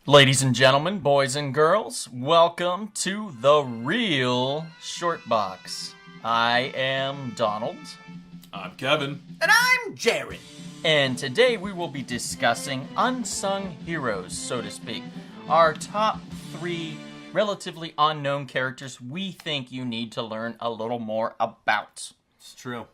Ladies and gentlemen, boys and girls, welcome to The Real Short Box. I am Donald. I'm Kevin. And I'm Jared. And today we will be discussing unsung heroes, so to speak. Our top 3 relatively unknown characters we think you need to learn a little more about. It's true.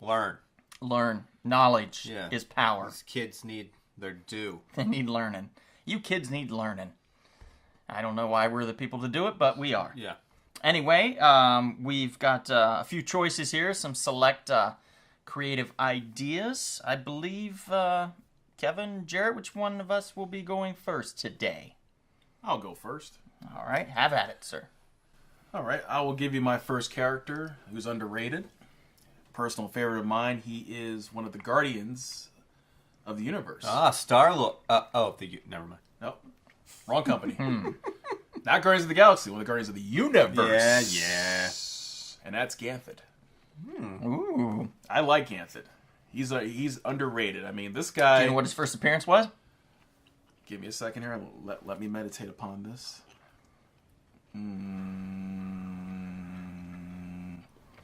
Learn. Knowledge Yeah. is power. These kids need their due. They need learning. You kids need learning. I don't know why we're the people to do it, but we are. Yeah. Anyway, we've got a few choices here, some select creative ideas. I believe, Kevin, Jarrett, which one of us will be going first today? I'll go first. All right, have at it, sir. All right, I will give you my first character who's underrated. Personal favorite of mine. He is one of the Guardians of the Universe. Star-Lord. Never mind. Nope. Wrong company. Not Guardians of the Galaxy, one of the Guardians of the Universe. Yeah. And that's Ganthet. Ooh. I like Ganthet. He's underrated. I mean, this guy... Do you know what his first appearance was? Give me a second here. Let me meditate upon this.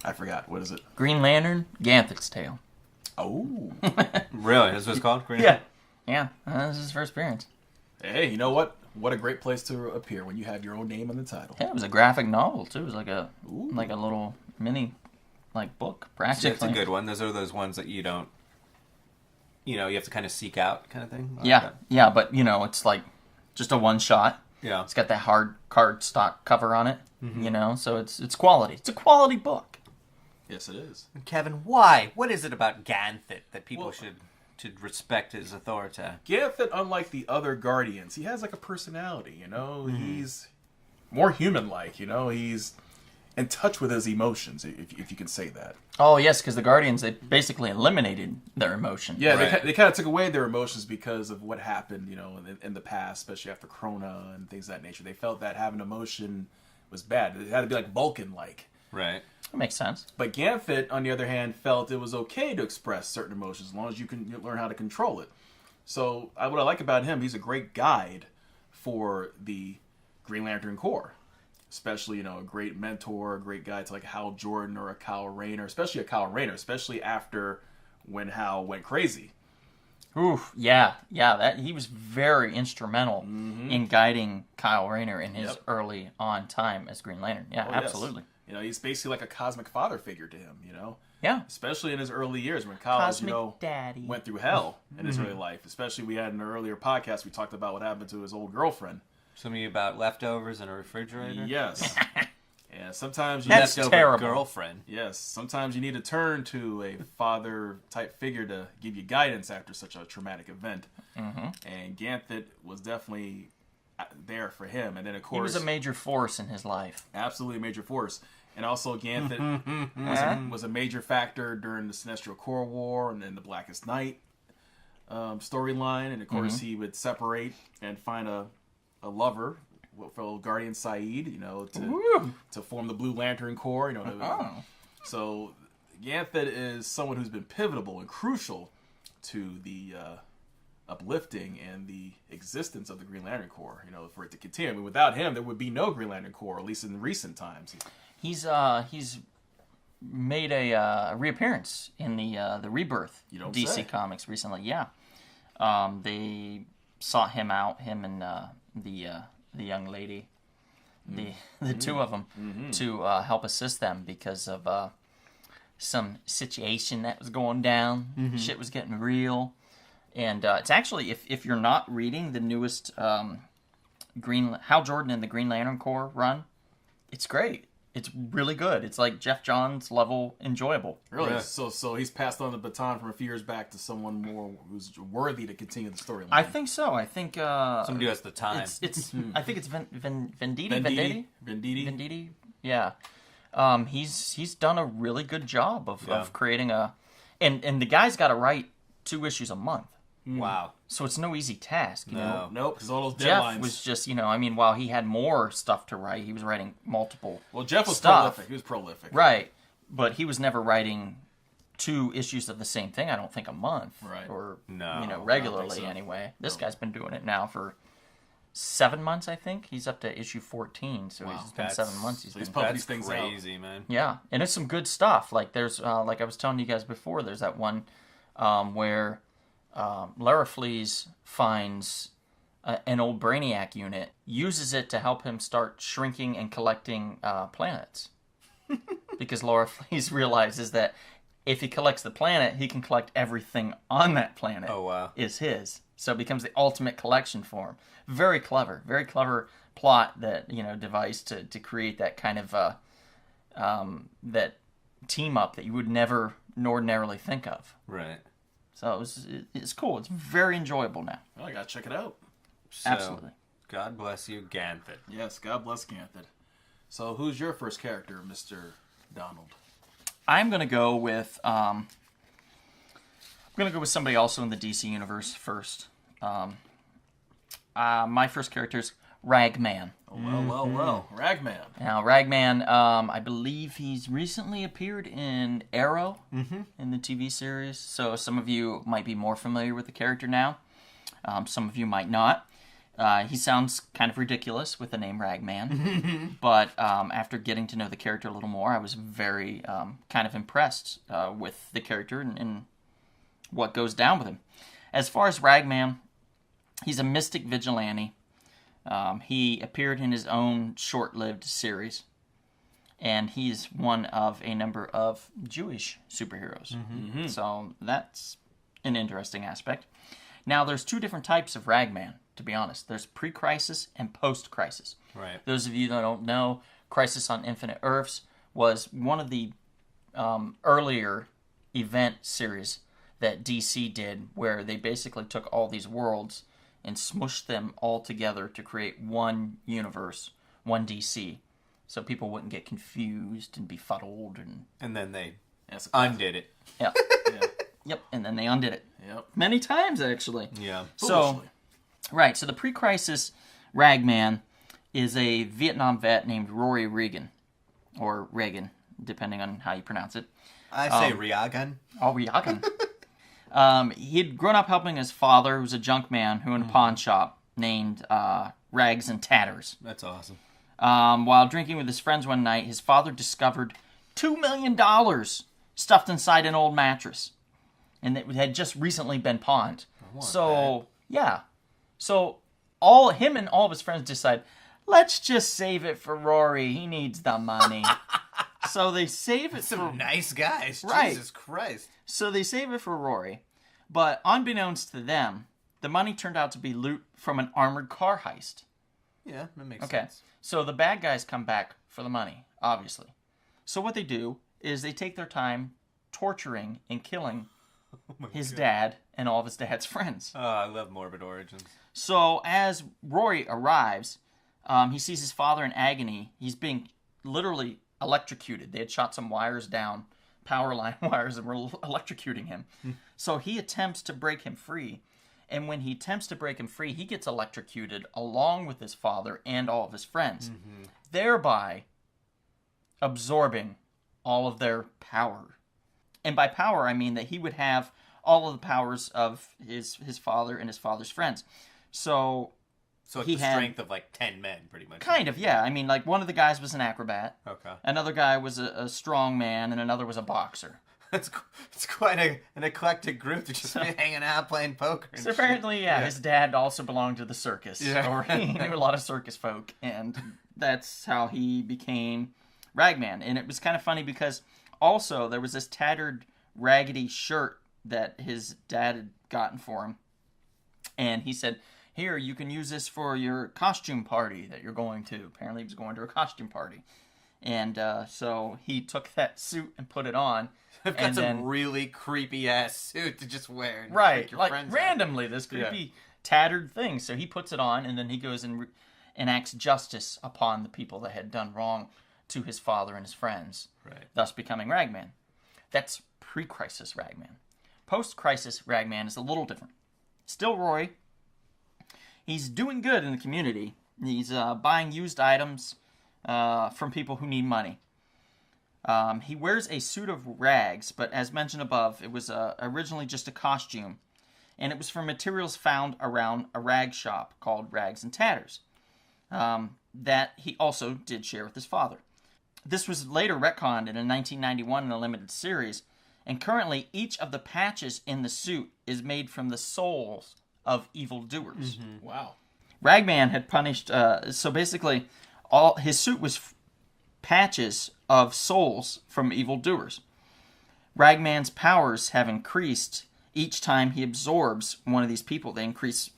I forgot. What is it? Green Lantern, Ganthet's Tale. Oh. Really? That's what it's called? Green Yeah. This is his first appearance. Hey, you know what? What a great place to appear when you have your own name in the title. Yeah, it was a graphic novel, too. It was like a little mini, book, practically. That's a good one. Those are those ones that you don't, you have to kind of seek out kind of thing. Yeah, but, it's like just a one-shot. Yeah. It's got that hard cardstock cover on it, so it's quality. It's a quality book. Yes, it is. Kevin, why? What is it about Ganthet that people should respect his authority? Ganthet, unlike the other Guardians, he has like a personality, He's more human-like, He's in touch with his emotions, if you can say that. Oh, yes, because the Guardians, they basically eliminated their emotion. Yeah, Right. they kind of took away their emotions because of what happened, in the past, especially after Krona and things of that nature. They felt that having emotion was bad. It had to be like Vulcan-like. Right. That makes sense. But Ganthet, on the other hand, felt it was okay to express certain emotions as long as you learn how to control it. So what I like about him, he's a great guide for the Green Lantern Corps. Especially, a great mentor, a great guide to like Hal Jordan or a Kyle Rayner, especially after when Hal went crazy. Oof, yeah, that he was very instrumental in guiding Kyle Rayner in his early on time as Green Lantern. Yeah, absolutely. Yes. He's basically like a cosmic father figure to him, Yeah. Especially in his early years when Kyle, Cosmic Daddy. went through hell in his early life. Especially we had in an earlier podcast, we talked about what happened to his old girlfriend. Something about leftovers in a refrigerator? Yes. Yeah, sometimes That's Leftover terrible. girlfriend. Yes, sometimes you need to turn to a father-type figure to give you guidance after such a traumatic event. And Ganthet was definitely there for him. And then, of course... He was a major force in his life. Absolutely a major force. And also, Ganthet was a major factor during the Sinestro Corps War and then the Blackest Night storyline. And, of course, he would separate and find a lover, fellow Guardian Saeed, to form the Blue Lantern Corps, So Ganthet is someone who's been pivotal and crucial to the uplifting and the existence of the Green Lantern Corps, for it to continue. I mean, without him, there would be no Green Lantern Corps, at least in recent times. He's made a reappearance in the Rebirth DC say. Comics recently. Yeah, they sought him out, him and the young lady, the two of them, to help assist them because of some situation that was going down. Shit was getting real, and it's actually if you're not reading the newest Hal Jordan and the Green Lantern Corps run, it's great. It's really good. It's like Jeff Johns level enjoyable. Really? Yeah. So he's passed on the baton from a few years back to someone more who's worthy to continue the storyline. I think so. I think Somebody who has the time. It's I think it's Venditti. Venditti. Yeah. He's done a really good job of creating and the guy's got to write 2 issues a month. Wow. So it's no easy task, you know. Nope, because all those Jeff deadlines. was just, while he had more stuff to write, he was writing multiple Well, Jeff was stuff. prolific. He was prolific. Right. But he was never writing 2 issues of the same thing, I don't think, a month. Right. Or, No, I don't regularly think so. anyway. This guy's been doing it now for 7 months, I think. He's up to issue 14, so he's been 7 months. He's he's been pumping That's these things crazy, man. Yeah, and it's some good stuff. Like there's, like I was telling you guys before, there's that one where Larafleeze finds an old Brainiac unit, uses it to help him start shrinking and collecting planets. Because Larafleeze realizes that if he collects the planet, he can collect everything on that planet. Oh, wow. Is his. So it becomes the ultimate collection for him. Very clever plot that, devised to create that kind of that team up that you would never ordinarily think of. Right. So it's cool. It's very enjoyable now. Well, I gotta check it out. So, Absolutely. God bless you, Ganthet. Yes, God bless Ganthet. So, who's your first character, Mr. Donald? I'm gonna go with somebody also in the DC universe first. My first character is Ragman. Oh, well. Ragman. Now, Ragman, I believe he's recently appeared in Arrow in the TV series. So some of you might be more familiar with the character now. Some of you might not. He sounds kind of ridiculous with the name Ragman. But after getting to know the character a little more, I was very kind of impressed with the character and what goes down with him. As far as Ragman, he's a mystic vigilante. He appeared in his own short-lived series, and he's one of a number of Jewish superheroes. So that's an interesting aspect. Now, there's 2 different types of Ragman, to be honest. There's pre-Crisis and post-Crisis. Right. Those of you that don't know, Crisis on Infinite Earths was one of the earlier event series that DC did, where they basically took all these worlds and smushed them all together to create one universe, one DC, so people wouldn't get confused and befuddled. And then they Yes, undid it. Yeah. Yeah. Yep, and then they undid it. Yep. Many times, actually. Yeah. So, Foolishly. right, so the pre-Crisis Ragman is a Vietnam vet named Rory Regan, or Reagan, depending on how you pronounce it. I say Ryagan. Oh, Reagan. He'd grown up helping his father, who was a junk man, who owned a pawn shop named Rags and Tatters. That's awesome. While drinking with his friends one night, his father discovered $2 million stuffed inside an old mattress. And it had just recently been pawned. So, yeah. So, him and all of his friends decide, let's just save it for Rory. He needs the money. So they save it Some nice guys. Right. Jesus Christ. So they save it for Rory. But unbeknownst to them, the money turned out to be loot from an armored car heist. Yeah, that makes Okay. sense. So the bad guys come back for the money, obviously. So what they do is they take their time torturing and killing his dad and all of his dad's friends. Oh, I love morbid origins. So as Rory arrives, he sees his father in agony. He's being literally electrocuted. They had shot some wires down, power line wires, and were electrocuting him. So he attempts to break him free. And when he attempts to break him free, he gets electrocuted along with his father and all of his friends, thereby absorbing all of their power. And by power, I mean that he would have all of the powers of his father and his father's friends. So it's he the had- strength of like 10 men, pretty much. kind of, yeah. I mean, like one of the guys was an acrobat, Okay. another guy was a strong man, and another was a boxer. It's quite an eclectic group to just be hanging out playing poker. And So apparently, his dad also belonged to the circus, Yeah. or he knew a lot of circus folk, and that's how he became Ragman. And it was kind of funny because also there was this tattered, raggedy shirt that his dad had gotten for him, and he said, "Here, you can use this for your costume party that you're going to." Apparently, he was going to a costume party, and so he took that suit and put it on. I've got and some then, really creepy ass suit to just wear. And right, freak your like friends out. randomly, this creepy tattered thing. So he puts it on, and then he goes and enacts justice upon the people that had done wrong to his father and his friends, Right. thus becoming Ragman. That's pre-Crisis Ragman. Post-Crisis Ragman is a little different. Still Roy. He's doing good in the community. He's buying used items from people who need money. He wears a suit of rags, but as mentioned above, it was originally just a costume, and it was from materials found around a rag shop called Rags and Tatters, that he also did share with his father. This was later retconned in a 1991 in a limited series, and currently each of the patches in the suit is made from the souls of evildoers. Mm-hmm. Wow. Ragman had punished, so basically, all his suit was patches of souls from evildoers. Ragman's powers have increased each time he absorbs one of these people. They increase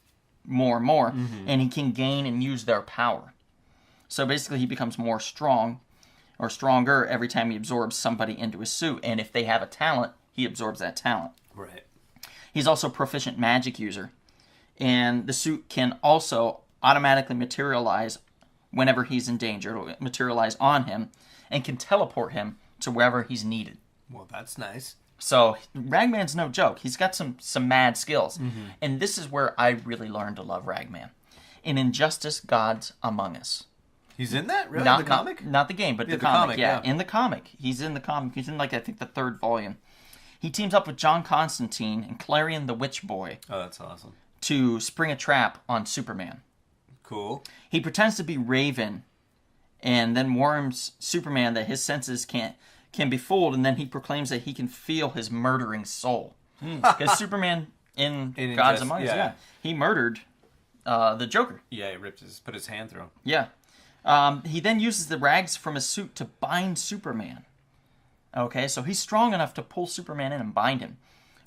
more and more, and he can gain and use their power. So basically, he becomes more strong or stronger every time he absorbs somebody into his suit. And if they have a talent, he absorbs that talent. Right. He's also a proficient magic user, and the suit can also automatically materialize whenever he's in danger. It'll materialize on him and can teleport him to wherever he's needed. Well, that's nice. So Ragman's no joke. He's got some mad skills. And this is where I really learned to love Ragman. In Injustice, Gods Among Us. He's in that? Really? Not the comic? Not the game, but Yeah, the the comic. comic, Yeah, yeah. in the comic. He's in the comic. He's in, like, I think the 3rd volume. He teams up with John Constantine and Clarion the Witch Boy Oh, that's awesome. to spring a trap on Superman. Cool. He pretends to be Raven and then warns Superman that his senses can be fooled, and then he proclaims that he can feel his murdering soul. Because Superman in Gods Among Us, yeah. he murdered the Joker. Yeah, he put his hand through him. Yeah. He then uses the rags from his suit to bind Superman. Okay, so he's strong enough to pull Superman in and bind him.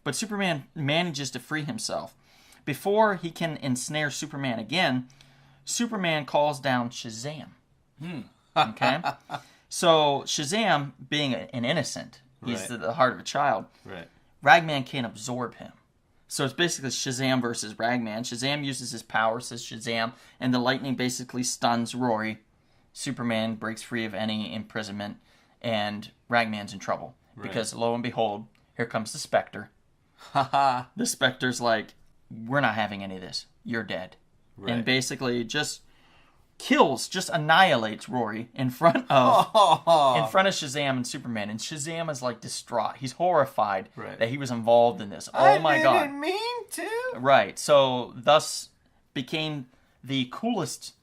But Superman manages to free himself. Before he can ensnare Superman again, Superman calls down Shazam. Okay? So Shazam, being an innocent, he's Right. the heart of a child, Right. Ragman can't absorb him. So it's basically Shazam versus Ragman. Shazam uses his power, says Shazam, and the lightning basically stuns Rory. Superman breaks free of any imprisonment, and Ragman's in trouble. Right. Because lo and behold, here comes the Spectre. Haha. The Spectre's like, we're not having any of this. You're dead. Right. And basically just annihilates Rory in front of Shazam and Superman. And Shazam is like distraught. He's horrified Right. that he was involved in this. Oh my god. I didn't mean to. Right. So thus became the coolest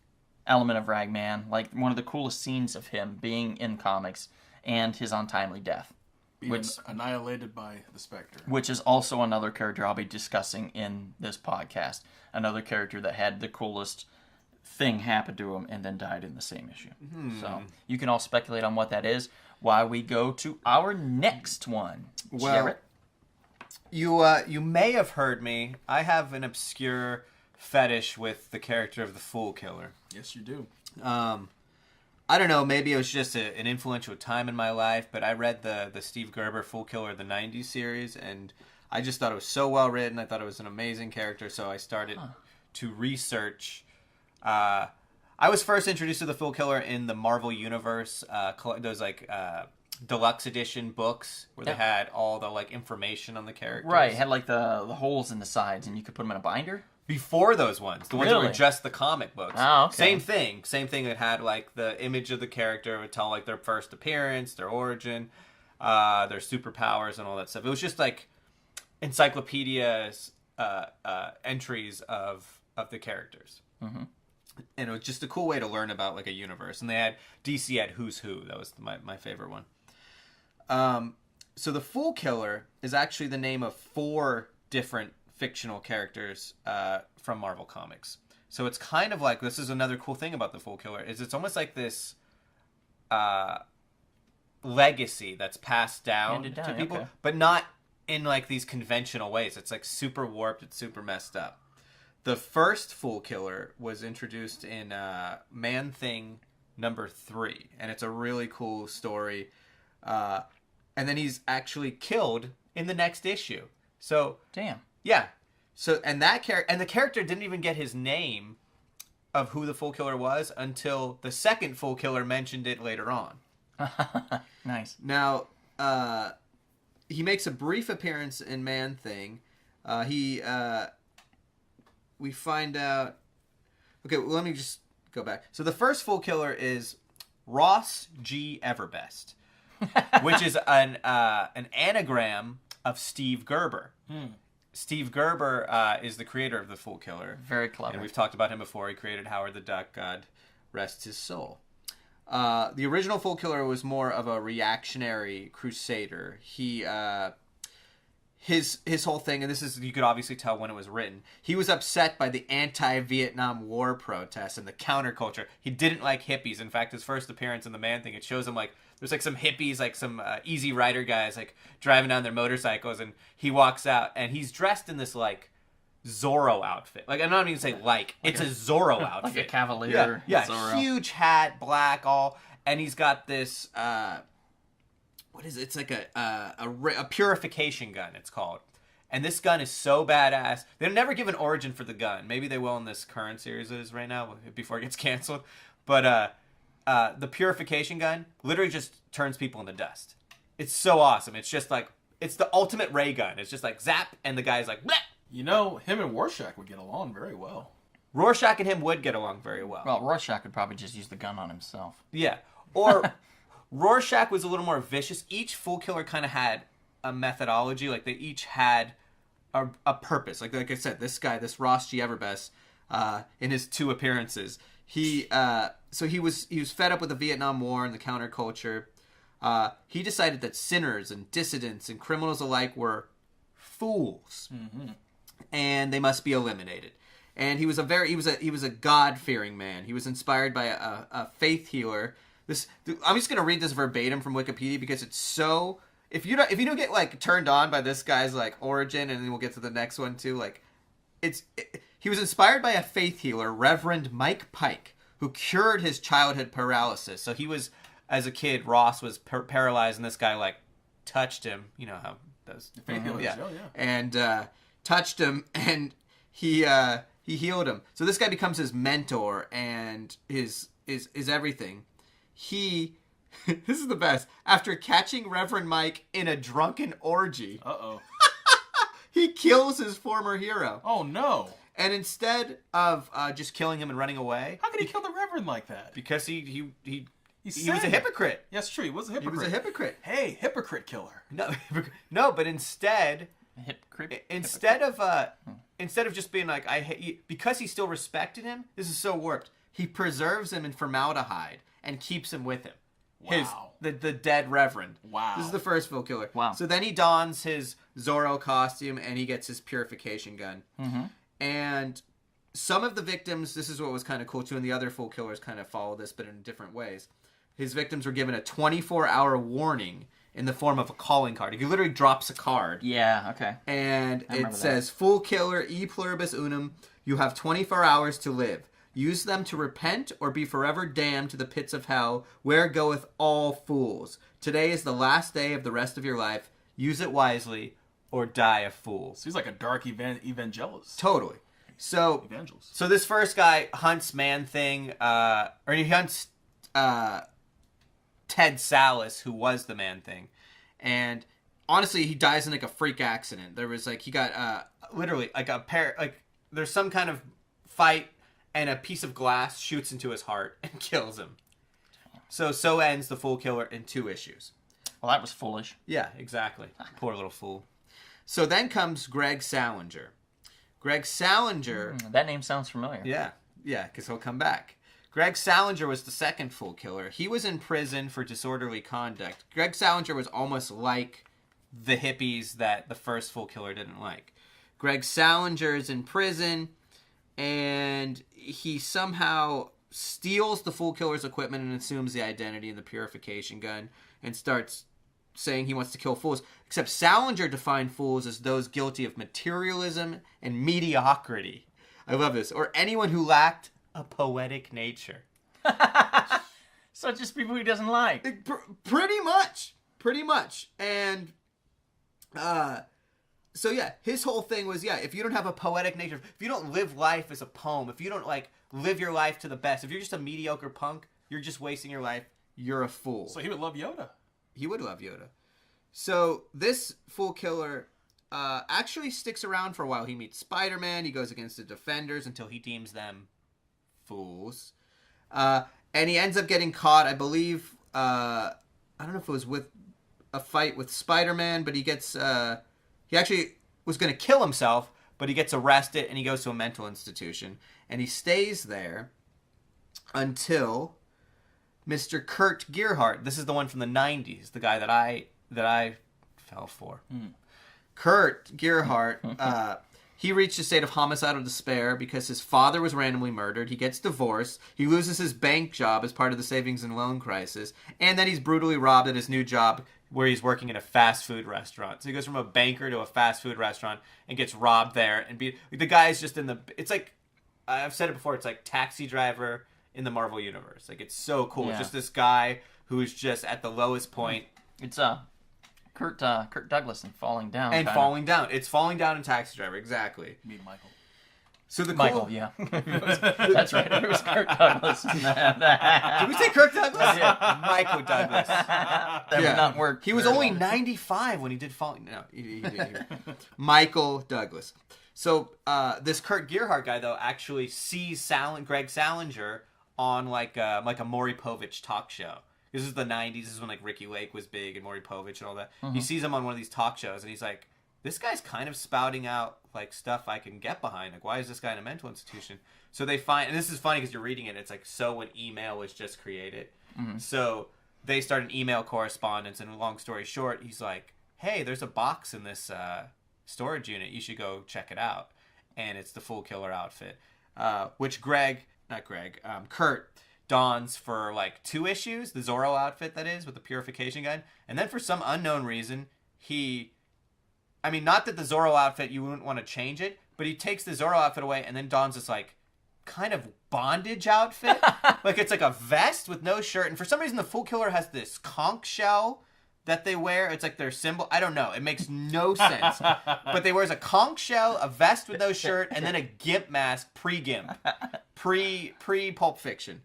element of Ragman, like one of the coolest scenes of him being in comics, and his untimely death. Being annihilated by the Spectre. Which is also another character I'll be discussing in this podcast. Another character that had the coolest thing happen to him and then died in the same issue. So you can all speculate on what that is while we go to our next one. Well, Jarrett? You may have heard me. I have an obscure fetish with the character of the Fool Killer. Yes, you do. I don't know, maybe it was just an influential time in my life, but I read the Steve Gerber Fool Killer, the 90s series, and I just thought it was so well written. I thought it was an amazing character, so I started to research. I was first introduced to the Fool Killer in the Marvel Universe, those like deluxe edition books where they had all the like information on the characters. Right, it had like the holes in the sides and you could put them in a binder? Before those ones, the ones that Really? were just the comic books. Oh, okay. Same thing. It had like the image of the character, it would tell like their first appearance, their origin, their superpowers, and all that stuff. It was just like encyclopedias entries of the characters, and it was just a cool way to learn about like a universe. And they had DC had Who's Who. That was my favorite one. So the Fool Killer is actually the name of 4 different fictional characters from Marvel Comics. So it's kind of like, this is another cool thing about the Fool Killer, is it's almost like this legacy that's passed down to people, okay. but not in like these conventional ways. It's like super warped, it's super messed up. The first Fool Killer was introduced in Man-Thing number 3, and it's a really cool story. And then he's actually killed in the next issue. So Damn. yeah. So and the character didn't even get his name of who the Fool Killer was until the second Fool Killer mentioned it later on. Nice. Now, he makes a brief appearance in Man-Thing. We find out. Okay, well, let me just go back. So the first Fool Killer is Ross G. Everbest, which is an anagram of Steve Gerber. Steve Gerber is the creator of the Fool Killer. Very clever. And we've talked about him before. He created Howard the Duck. God rest his soul. The original Fool Killer was more of a reactionary crusader. His whole thing, and this is, you could obviously tell when it was written, he was upset by the anti-Vietnam War protests and the counterculture. He didn't like hippies. In fact, his first appearance in the Man Thing, it shows him like there's like some hippies, like some Easy Rider guys, like driving down their motorcycles, and he walks out and he's dressed in this like Zorro outfit. Like, I'm not even saying it's a Zorro outfit, like a cavalier. Yeah, Zorro. huge hat, black, all, and he's got this. What is it? It's like a purification gun, it's called. And this gun is so badass. They'll never give an origin for the gun. Maybe they will in this current series it is right now before it gets canceled. But the purification gun literally just turns people into dust. It's so awesome. It's just like, it's the ultimate ray gun. It's just like zap, and the guy's like, bleh! You know, him and Rorschach would get along very well. Rorschach and him would get along very well. Well, Rorschach would probably just use the gun on himself. Yeah. Or Rorschach was a little more vicious. Each Fool Killer kind of had a methodology. Like, they each had a purpose. Like I said, this guy, this Ross G. Everbest, in his 2 appearances, he was fed up with the Vietnam War and the counterculture. He decided that sinners and dissidents and criminals alike were fools, and they must be eliminated. And he was a God-fearing man. He was inspired by a faith healer. I'm just gonna read this verbatim from Wikipedia because it's so. If you don't get like turned on by this guy's like origin, and then we'll get to the next one too. Like, he was inspired by a faith healer, Reverend Mike Pike, who cured his childhood paralysis. So he was, as a kid, Ross was paralyzed, and this guy like touched him. You know how those Faith healer show, yeah. And touched him, and he healed him. So this guy becomes his mentor and his everything. This is the best. After catching Reverend Mike in a drunken orgy, he kills his former hero. Oh no! And instead of just killing him and running away, How could he kill the Reverend like that? because he was said a hypocrite. Yes, true. He was a hypocrite. He was a hypocrite. Hey, hypocrite killer. No, but instead of just being like, I hate you, because he still respected him, this is so warped. He preserves him in formaldehyde and keeps him with him. Wow. The dead Reverend. Wow. This is the first Fool Killer. Wow. So then he dons his Zorro costume and he gets his purification gun. Mm-hmm. And some of the victims, this is what was kind of cool too, and the other Fool Killers kind of follow this, but in different ways. His victims were given a 24-hour warning in the form of a calling card. He literally drops a card. Yeah, okay. And it says, Fool Killer, e pluribus unum, you have 24 hours to live. Use them to repent or be forever damned to the pits of hell, where goeth all fools. Today is the last day of the rest of your life. Use it wisely or die a fool. So he's like a dark evangelist. Totally. So this first guy hunts Man-Thing, or he hunts Ted Salas, who was the Man-Thing. And honestly, he dies in like a freak accident. There was like, he got literally like there's some kind of fight, and a piece of glass shoots into his heart and kills him. So ends the Fool Killer in 2 issues. Well, that was foolish. Yeah, exactly. Poor little fool. So then comes Greg Salinger. Greg Salinger... That name sounds familiar. Yeah, because he'll come back. Greg Salinger was the second Fool Killer. He was in prison for disorderly conduct. Greg Salinger was almost like the hippies that the first Fool Killer didn't like. Greg Salinger is in prison, and he somehow steals the Fool Killer's equipment and assumes the identity in the purification gun and starts saying he wants to kill fools. Except Salinger defined fools as those guilty of materialism and mediocrity. I love this. Or anyone who lacked a poetic nature. So just people he doesn't like. Pretty much. And so yeah, his whole thing was, if you don't have a poetic nature, if you don't live life as a poem, if you don't like live your life to the best, if you're just a mediocre punk, you're just wasting your life, you're a fool. So he would love Yoda. He would love Yoda. So this Fool Killer actually sticks around for a while. He meets Spider-Man. He goes against the Defenders until he deems them fools. And he ends up getting caught, I believe, I don't know if it was with a fight with Spider-Man, but he gets he actually was going to kill himself, but he gets arrested and he goes to a mental institution and he stays there until Mr. Kurt Gearhart. This is the one from the 90s, the guy that I fell for. Kurt Gearhart, he reached a state of homicidal despair because his father was randomly murdered. He gets divorced. He loses his bank job as part of the savings and loan crisis. And then he's brutally robbed at his new job where he's working in a fast food restaurant. So he goes from a banker to a fast food restaurant and gets robbed there. And the guy's just in the... It's like... I've said it before. It's like Taxi Driver in the Marvel Universe. Like, it's so cool. Yeah. It's just this guy who's just at the lowest point. It's Kirk Douglas and Falling Down. And falling down. It's Falling Down in Taxi Driver, exactly. Me and Michael. So the Michael, yeah. That's right. It was Kirk Douglas. Did we say Kirk Douglas? Yeah. Michael Douglas. That would not work. He was very only well. 95 when he did Falling. No, he didn't. Michael Douglas. So this Kurt Gearhart guy though actually sees Greg Salinger on like a Maury Povich talk show. This is the 90s. This is when like Ricky Lake was big and Maury Povich and all that. He sees him on one of these talk shows and he's like, this guy's kind of spouting out like stuff I can get behind. Like, why is this guy in a mental institution? So they find, and this is funny because you're reading it. It's like, so when email was just created. So they start an email correspondence, and long story short, he's like, hey, there's a box in this storage unit. You should go check it out. And it's the Fool Killer outfit, which Kurt dons for like 2 issues, the Zorro outfit that is, with the purification gun. And then for some unknown reason, not that the Zorro outfit, you wouldn't want to change it, but he takes the Zorro outfit away and then dons this like kind of bondage outfit. Like it's like a vest with no shirt. And for some reason, the Fool Killer has this conch shell that they wear. It's like their symbol. I don't know. It makes no sense. But they wears a conch shell, a vest with no shirt, and then a gimp mask pre-gimp. Pre-Pulp Fiction.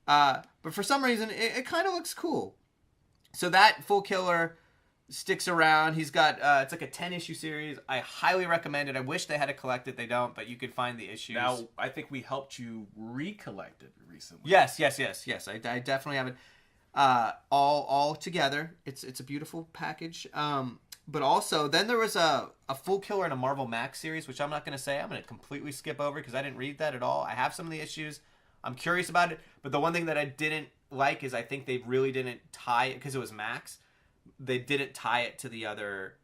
But for some reason, it kind of looks cool. So that Fool Killer sticks around. He's got, it's like a 10-issue series. I highly recommend it. I wish they had it collected. They don't, but you could find the issues. Now, I think we helped you recollect it recently. Yes. I definitely have it all together. It's a beautiful package. But also, then there was a Fool Killer in a Marvel Max series, which I'm not going to say. I'm going to completely skip over because I didn't read that at all. I have some of the issues. I'm curious about it. But the one thing that I didn't like is I think they really didn't tie it, because it was Max. They didn't tie it to the other.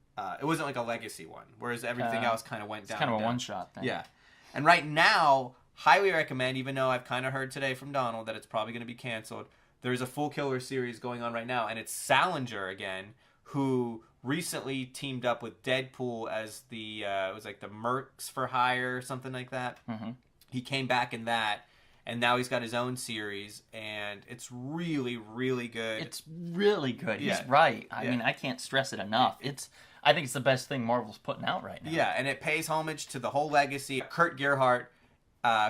It wasn't like a legacy one, whereas everything else kind of went down. It's kind of a one-shot thing. Yeah. And right now, highly recommend, even though I've kind of heard today from Donald that it's probably going to be canceled, there's a Fool Killer series going on right now, and it's Salinger again, who recently teamed up with Deadpool as it was like the Mercs for Hire or something like that. Mm-hmm. He came back in that, and now he's got his own series, and it's really, really good. It's really good. Yeah. He's right. I mean, I can't stress it enough. I think it's the best thing Marvel's putting out right now. Yeah, and it pays homage to the whole legacy. Kurt Gearhart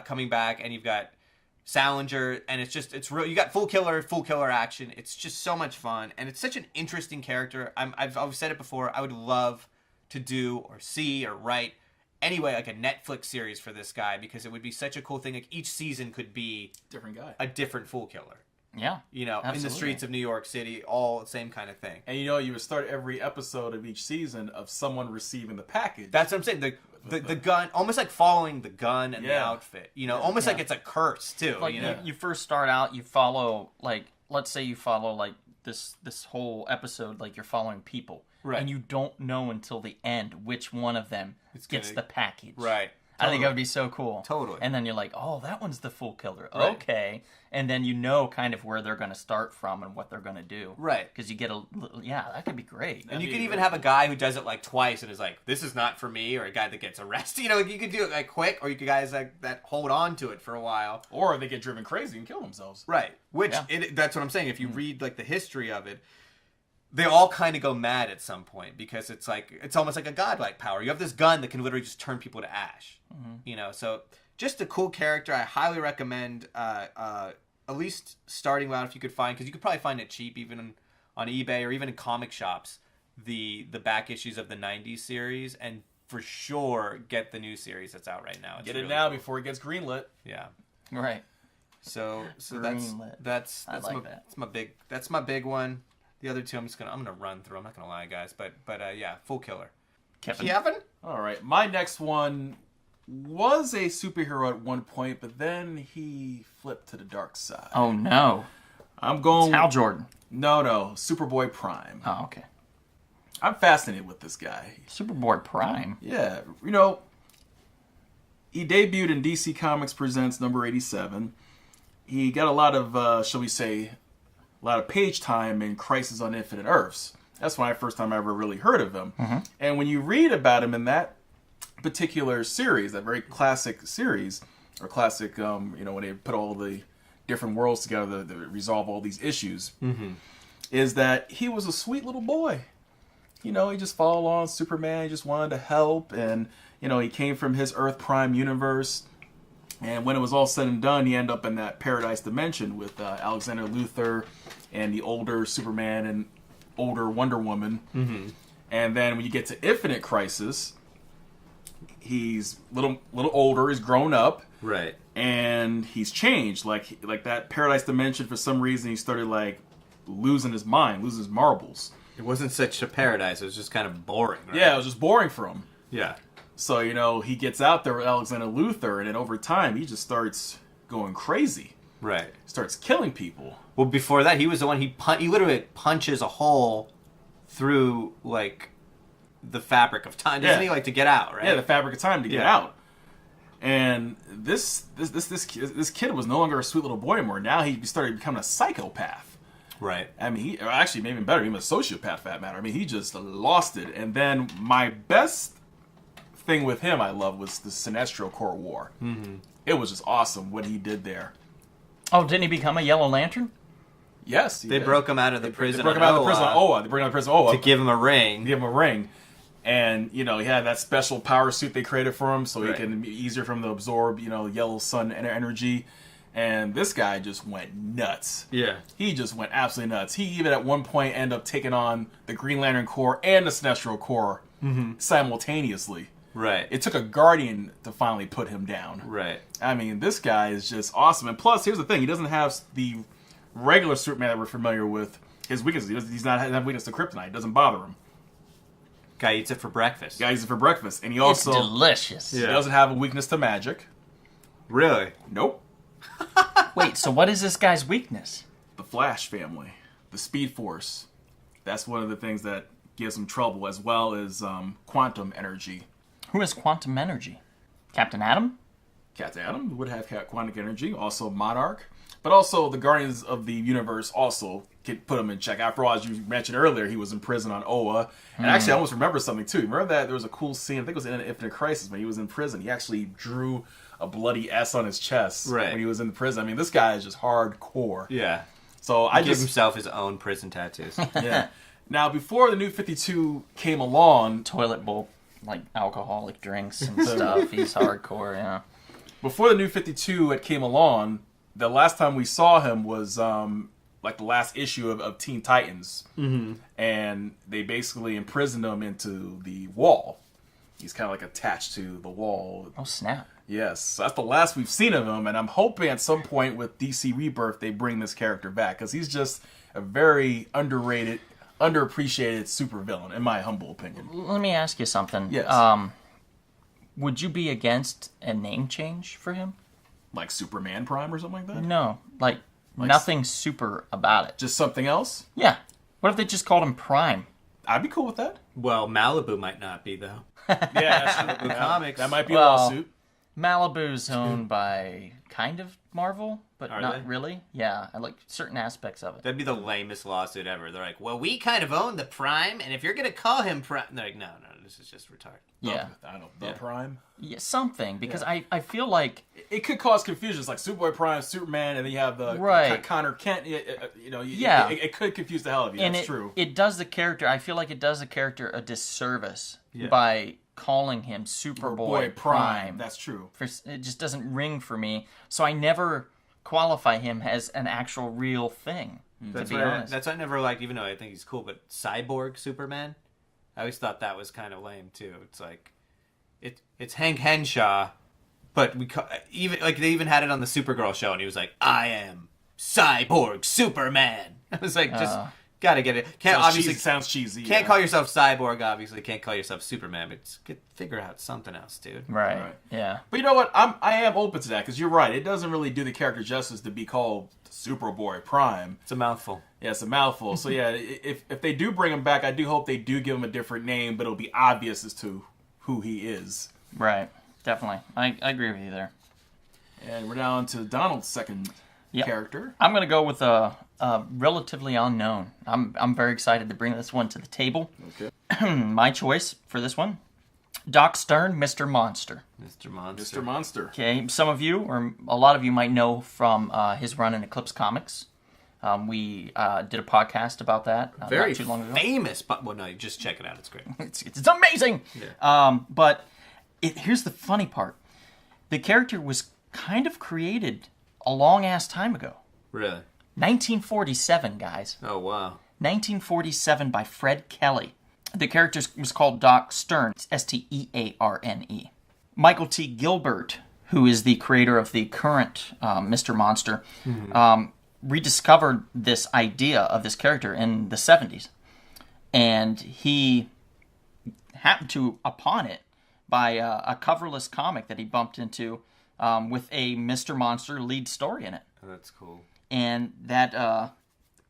coming back, and you've got Salinger, and it's real. You got Fool Killer action. It's just so much fun, and it's such an interesting character. I've said it before. I would love to do or see or write anyway like a Netflix series for this guy, because it would be such a cool thing. Like each season could be Different guy. a different Fool Killer. Yeah. In the streets of New York City, all the same kind of thing. And you would start every episode of each season of someone receiving the package. That's what I'm saying. The gun, almost like following the gun and the outfit. Almost like it's a curse too. Like you first start out, you follow, like, let's say you follow like this whole episode, like you're following people, right? And you don't know until the end which one of them gets the package, right? I think that would be so cool. Totally. And then you're like, oh, that one's the Fool Killer. Right. Okay. And then you know kind of where they're going to start from and what they're going to do. Right. Because you get that could be great. And you could even have a guy who does it like twice and is like, this is not for me, or a guy that gets arrested. You could do it like quick, or you could guys like that hold on to it for a while. Or they get driven crazy and kill themselves. Right. Which, that's what I'm saying. If you read like the history of it, they all kind of go mad at some point, because it's almost like a godlike power. You have this gun that can literally just turn people to ash. Mm-hmm. So just a cool character. I highly recommend at least starting out if you could find, because you could probably find it cheap even on eBay or even in comic shops, the back issues of the 90s series, and for sure get the new series that's out right now. It's get it really now cool. before it gets greenlit. Yeah. Right. So Greenlit. that's I like that. That's my big one. The other two, I'm gonna run through. I'm not gonna lie, guys, but yeah, full killer. Kevin? All right, my next one was a superhero at one point, but then he flipped to the dark side. Oh no. I'm going Hal Jordan. No, Superboy Prime. Oh, okay. I'm fascinated with this guy. Superboy Prime. Yeah, he debuted in DC Comics Presents number 87. He got a lot of, shall we say, a lot of page time in Crisis on Infinite Earths. That's my first time I ever really heard of him. Mm-hmm. And when you read about him in that particular series, that very classic series, or classic, when they put all the different worlds together to resolve all these issues, is that he was a sweet little boy. He just followed on Superman, he just wanted to help, and, he came from his Earth Prime universe. And when it was all said and done, he ended up in that Paradise Dimension with Alexander Luthor and the older Superman and older Wonder Woman. Mm-hmm. And then when you get to Infinite Crisis, he's little older, he's grown up. Right. And he's changed. Like that Paradise Dimension, for some reason, he started losing his mind, losing his marbles. It wasn't such a paradise, it was just kind of boring, right? Yeah, it was just boring for him. Yeah. So, he gets out there with Alexander Luthor, and then over time, he just starts going crazy. Right. Starts killing people. Well, before that, he was the one, he literally punches a hole through, the fabric of time. Doesn't he, to get out, right? Yeah, the fabric of time to get out. And this kid was no longer a sweet little boy anymore. Now he started becoming a psychopath. Right. I mean, maybe even better, even a sociopath, for that matter. I mean, he just lost it. And then my best thing with him I love was the Sinestro Corps War. Mm-hmm. It was just awesome what he did there. Oh, didn't he become a Yellow Lantern? Yes. They broke him out of the prison. They broke him out of the prison on Oa. They broke him out of the prison on Oa. To give him a ring. And, he had that special power suit they created for him so he can be easier for him to absorb, yellow sun energy. And this guy just went nuts. Yeah. He just went absolutely nuts. He even at one point ended up taking on the Green Lantern Corps and the Sinestro Corps simultaneously. Right. It took a Guardian to finally put him down. Right. I mean, this guy is just awesome. And plus, here's the thing. He doesn't have the regular Superman that we're familiar with. His weaknesses. He's not have weakness to kryptonite. It doesn't bother him. Guy eats it for breakfast. And he also... It's delicious. He doesn't have a weakness to magic. Really? Nope. Wait, so what is this guy's weakness? The Flash family. The Speed Force. That's one of the things that gives him trouble, as well as quantum energy. Who has quantum energy? Captain Atom? Captain Atom would have quantum energy. Also Monarch. But also the Guardians of the Universe also could put him in check. After all, as you mentioned earlier, he was in prison on Oa. And actually, I almost remember something too. Remember that there was a cool scene, I think it was in Infinite Crisis, when he was in prison. He actually drew a bloody S on his chest when he was in prison. I mean, this guy is just hardcore. Yeah. So he gives himself his own prison tattoos. Yeah. Now, before the New 52 came along... Toilet bowl, alcoholic drinks and stuff. He's hardcore, yeah. Before the New 52 came along, the last time we saw him was... the last issue of Teen Titans. Mm-hmm. And they basically imprisoned him into the wall. He's kind of attached to the wall. Oh, snap. Yes. So that's the last we've seen of him. And I'm hoping at some point with DC Rebirth they bring this character back. Because he's just a very underrated, underappreciated supervillain, in my humble opinion. Let me ask you something. Yes. Would you be against a name change for him? Like Superman Prime or something like that? No. Nothing super about it. Just something else? Yeah. What if they just called him Prime? I'd be cool with that. Well, Malibu might not be, though. Yeah, that's true. Comics. That might be a lawsuit. Malibu's owned by kind of Marvel, but Are not they? really. Yeah, I like certain aspects of it. That'd be the lamest lawsuit ever. They're like, well, we kind of own the Prime, and if you're going to call him Prime... They're like, no, this is just retarded. Yeah. I don't know. The Prime? Yeah, something, because I feel like... It could cause confusion. It's like Superboy Prime, Superman, and then you have the Connor Kent. Yeah. It could confuse the hell out of you. And That's true. It does the character... I feel like it does the character a disservice by calling him Superboy Prime. That's true. It just doesn't ring for me, so I never qualify him as an actual real thing, to be honest. That's what I never liked, even though I think he's cool, but Cyborg Superman? I always thought that was kind of lame, too. It's like... It's Hank Henshaw, but they even had it on the Supergirl show, and he was like, I am Cyborg Superman. I was like, Gotta get it. Can't obviously sounds cheesy. Can't call yourself Cyborg. Obviously, can't call yourself Superman. But figure out something else, dude. Right. Yeah. But you know what? I am open to that because you're right. It doesn't really do the character justice to be called Superboy Prime. It's a mouthful. Yeah, it's a mouthful. So yeah, if they do bring him back, I do hope they do give him a different name, but it'll be obvious as to who he is. Right. Definitely. I agree with you there. And we're down to Donald's second character. I'm going to go with a relatively unknown. I'm very excited to bring this one to the table. Okay. My choice for this one, Doc Stern, Mr. Monster. Mr. Monster. Mr. Monster. Okay, some of you, or a lot of you might know from his run in Eclipse Comics. We did a podcast about that Very not too long ago. famous, but well, no, just check it out. It's great. It's amazing! Yeah. But here's the funny part. The character was kind of created a long-ass time ago. Really? 1947, guys. Oh, wow. 1947 by Fred Kelly. The character was called Doc Stern. It's Stearne. Michael T. Gilbert, who is the creator of the current Mr. Monster, rediscovered this idea of this character in the 70s. And he happened to upon it by a coverless comic that he bumped into with a Mr. Monster lead story in it. Oh, that's cool. And that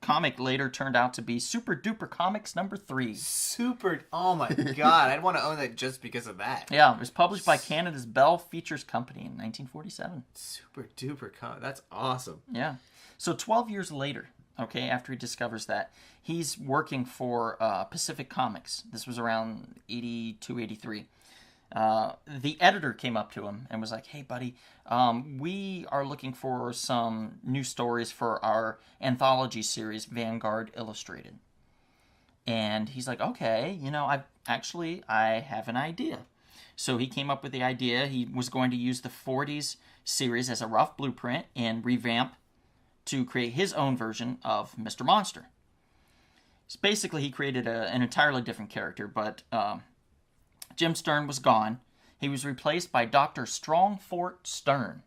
comic later turned out to be Super Duper Comics number 3. Oh my god, I'd want to own that just because of that. Yeah, it was published by Canada's Bell Features Company in 1947. Super duper that's awesome. Yeah. So 12 years later, okay, after he discovers that, he's working for Pacific Comics. This was around 82, 83. The editor came up to him and was like, hey, buddy, we are looking for some new stories for our anthology series, Vanguard Illustrated. And he's like, okay, I have an idea. So he came up with the idea. He was going to use the 40s series as a rough blueprint and revamp to create his own version of Mr. Monster. So basically, he created an entirely different character, but Jim Stern was gone. He was replaced by Dr. Strongfort Stern.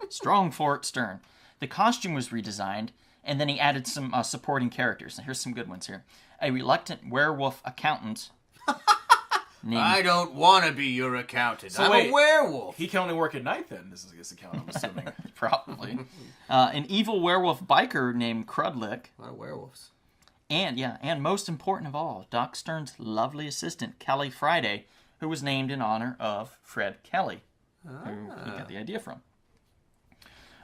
Strongfort Stern. The costume was redesigned, and then he added some supporting characters. Here's some good ones here. A reluctant werewolf accountant. I don't want to be your accountant. I'm a werewolf. He can only work at night then, this is his account, I'm assuming. Probably. An evil werewolf biker named Crudlick. A lot of werewolves. And most important of all, Doc Stern's lovely assistant, Kelly Friday, who was named in honor of Fred Kelly, who he got the idea from.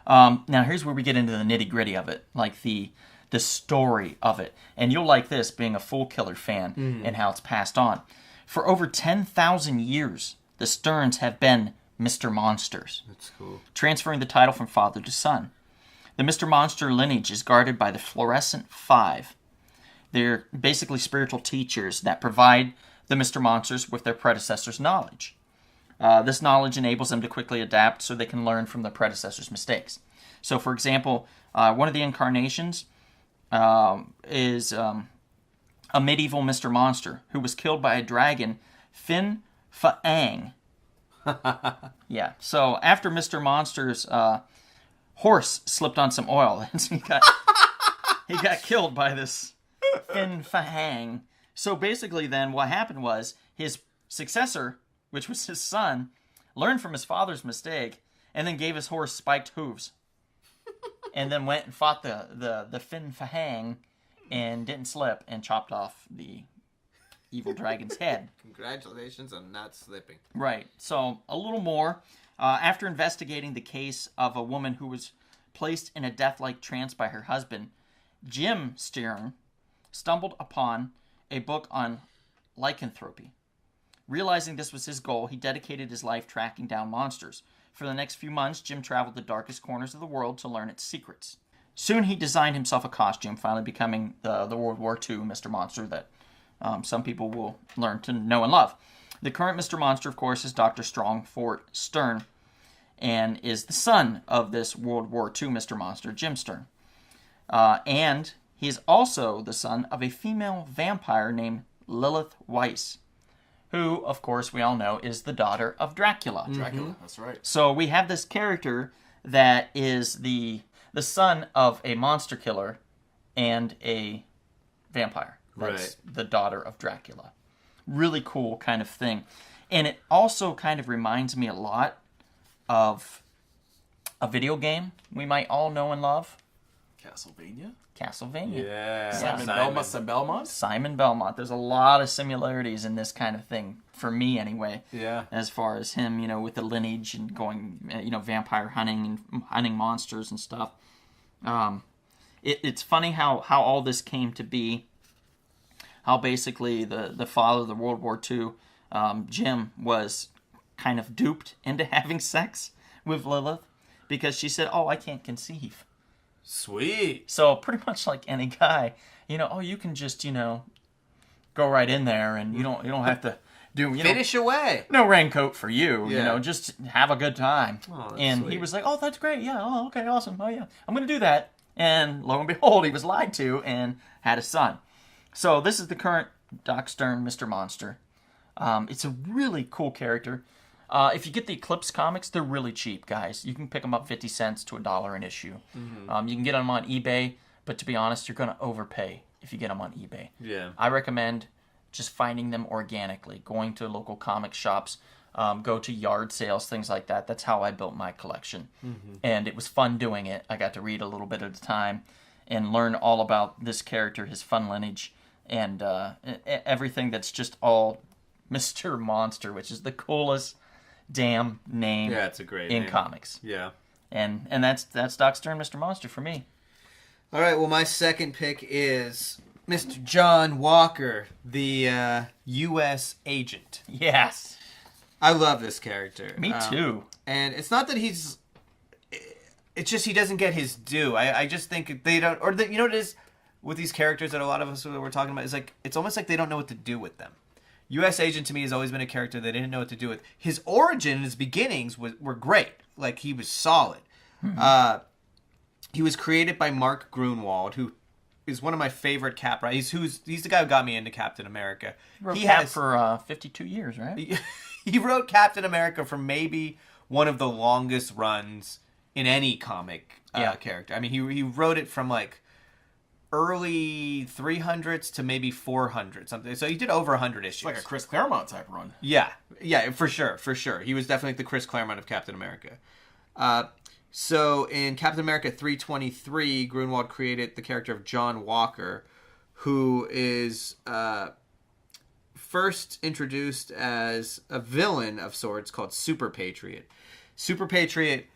Now, here's where we get into the nitty-gritty of it, like the story of it. And you'll like this, being a Fool Killer fan, and how it's passed on. For over 10,000 years, the Sterns have been Mr. Monsters. That's cool. Transferring the title from father to son. The Mr. Monster lineage is guarded by the Fluorescent Five. They're basically spiritual teachers that provide the Mr. Monsters with their predecessors' knowledge. This knowledge enables them to quickly adapt so they can learn from their predecessors' mistakes. So, for example, one of the incarnations is a medieval Mr. Monster who was killed by a dragon, Fin Faang. Yeah, so after Mr. Monster's horse slipped on some oil, he got killed by this Fin Fahang. So basically then what happened was his successor, which was his son, learned from his father's mistake and then gave his horse spiked hooves. And then went and fought the Fin Fahang and didn't slip and chopped off the evil dragon's head. Congratulations on not slipping. Right. So a little more. After investigating the case of a woman who was placed in a death-like trance by her husband, Jim Stern stumbled upon a book on lycanthropy. Realizing this was his goal, he dedicated his life tracking down monsters. For the next few months, Jim traveled the darkest corners of the world to learn its secrets. Soon he designed himself a costume, finally becoming the World War II Mr. Monster that some people will learn to know and love. The current Mr. Monster, of course, is Dr. Strongfort Stern, and is the son of this World War II Mr. Monster, Jim Stern. And he is also the son of a female vampire named Lilith Weiss, who, of course, we all know is the daughter of Dracula. Dracula, that's right. So we have this character that is the son of a monster killer and a vampire. That's Right. the daughter of Dracula. Really cool kind of thing. And it also kind of reminds me a lot of a video game we might all know and love. Castlevania? Castlevania. Yeah. Simon Belmont. There's a lot of similarities in this kind of thing, for me anyway. Yeah. As far as him, with the lineage and going, vampire hunting and hunting monsters and stuff. It's funny how all this came to be. How basically the father of the World War II, Jim, was kind of duped into having sex with Lilith because she said, "Oh, I can't conceive." Sweet. So pretty much like any guy, you can just, go right in there and you don't have to do, Finish away. no raincoat for you, Yeah. just have a good time. Oh, that's and sweet. he was like, "Oh, that's great. Yeah. Oh, okay. Awesome. Oh, yeah. I'm going to do that." And lo and behold, he was lied to and had a son. So this is the current Doc Stern, Mr. Monster. It's a really cool character. If you get the Eclipse comics, they're really cheap, guys. You can pick them up 50 cents to $1 an issue. Mm-hmm. You can get them on eBay, but to be honest, you're going to overpay if you get them on eBay. Yeah. I recommend just finding them organically, going to local comic shops, go to yard sales, things like that. That's how I built my collection. Mm-hmm. And it was fun doing it. I got to read a little bit at a time and learn all about this character, his fun lineage, and everything that's just all Mr. Monster, which is the coolest damn name Yeah, it's a great in name. comics. Yeah. And that's Doc Stern, Mr. Monster for me. All right, well, my second pick is Mr. John Walker, the U.S. agent. Yes. I love this character. Me too. And it's not that he's... It's just he doesn't get his due. I just think they don't... Or, you know what it is with these characters that a lot of us were talking about? Is like it's almost like they don't know what to do with them. U.S. Agent to me has always been a character they didn't know what to do with. His origin and his beginnings were great. Like, he was solid. Mm-hmm. He was created by Mark Grunwald, who is one of my favorite Cap writers. He's the guy who got me into Captain America. He Cap for 52 years, right? He wrote Captain America for maybe one of the longest runs in any comic character. I mean, he wrote it from like early 300s to maybe 400 something. So he did over 100 issues. It's like a Chris Claremont type run. Yeah, for sure. He was definitely the Chris Claremont of Captain America. So in Captain America 323, Grunwald created the character of John Walker, who is first introduced as a villain of sorts called Super Patriot. Super Patriot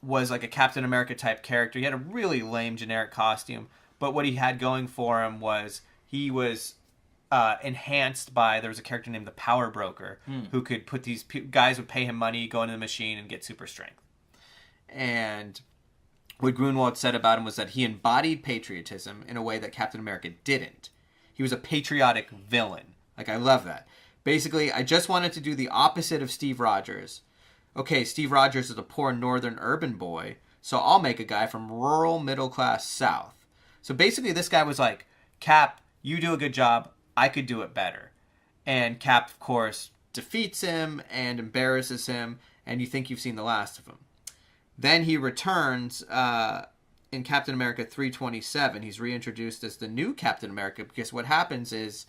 was like a Captain America type character. He had a really lame generic costume, but what he had going for him was he was enhanced by, there was a character named the Power Broker who could put these guys would pay him money, go into the machine and get super strength. And what Grunwald said about him was that he embodied patriotism in a way that Captain America didn't. He was a patriotic villain. Like, I love that. Basically, I just wanted to do the opposite of Steve Rogers. Okay, Steve Rogers is a poor northern urban boy, so I'll make a guy from rural middle-class South. So basically, this guy was like, Cap, you do a good job, I could do it better. And Cap, of course, defeats him and embarrasses him, and you think you've seen the last of him. Then he returns in Captain America 327. He's reintroduced as the new Captain America, because what happens is,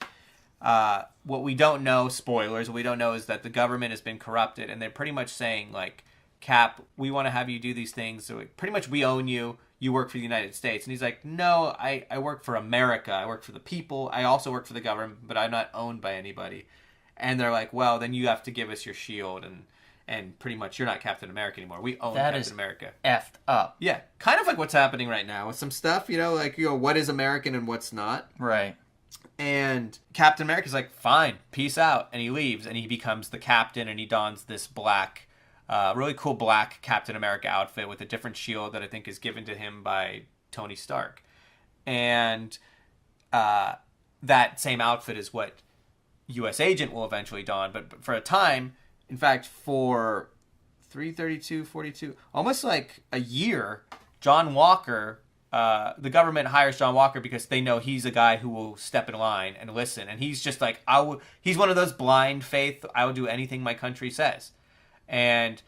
what we don't know, spoilers, what we don't know is that the government has been corrupted, and they're pretty much saying, like, Cap, we want to have you do these things, so pretty much we own you, you work for the United States. And he's like, no, I work for America, I work for the people, I also work for the government, but I'm not owned by anybody. And they're like, well, then you have to give us your shield, and pretty much you're not Captain America anymore. We own Captain America. Effed up. Yeah, kind of like what's happening right now with some stuff, what is American and what's not. Right. And Captain America's like, fine, peace out. And he leaves, and he becomes the captain, and he dons this black, really cool black Captain America outfit with a different shield that I think is given to him by Tony Stark. And that same outfit is what U.S. Agent will eventually don. But for a time, in fact, for 332, 42, almost like a year, John Walker, the government hires John Walker because they know he's a guy who will step in line and listen. And he's just like, he's one of those blind faith, I will do anything my country says. And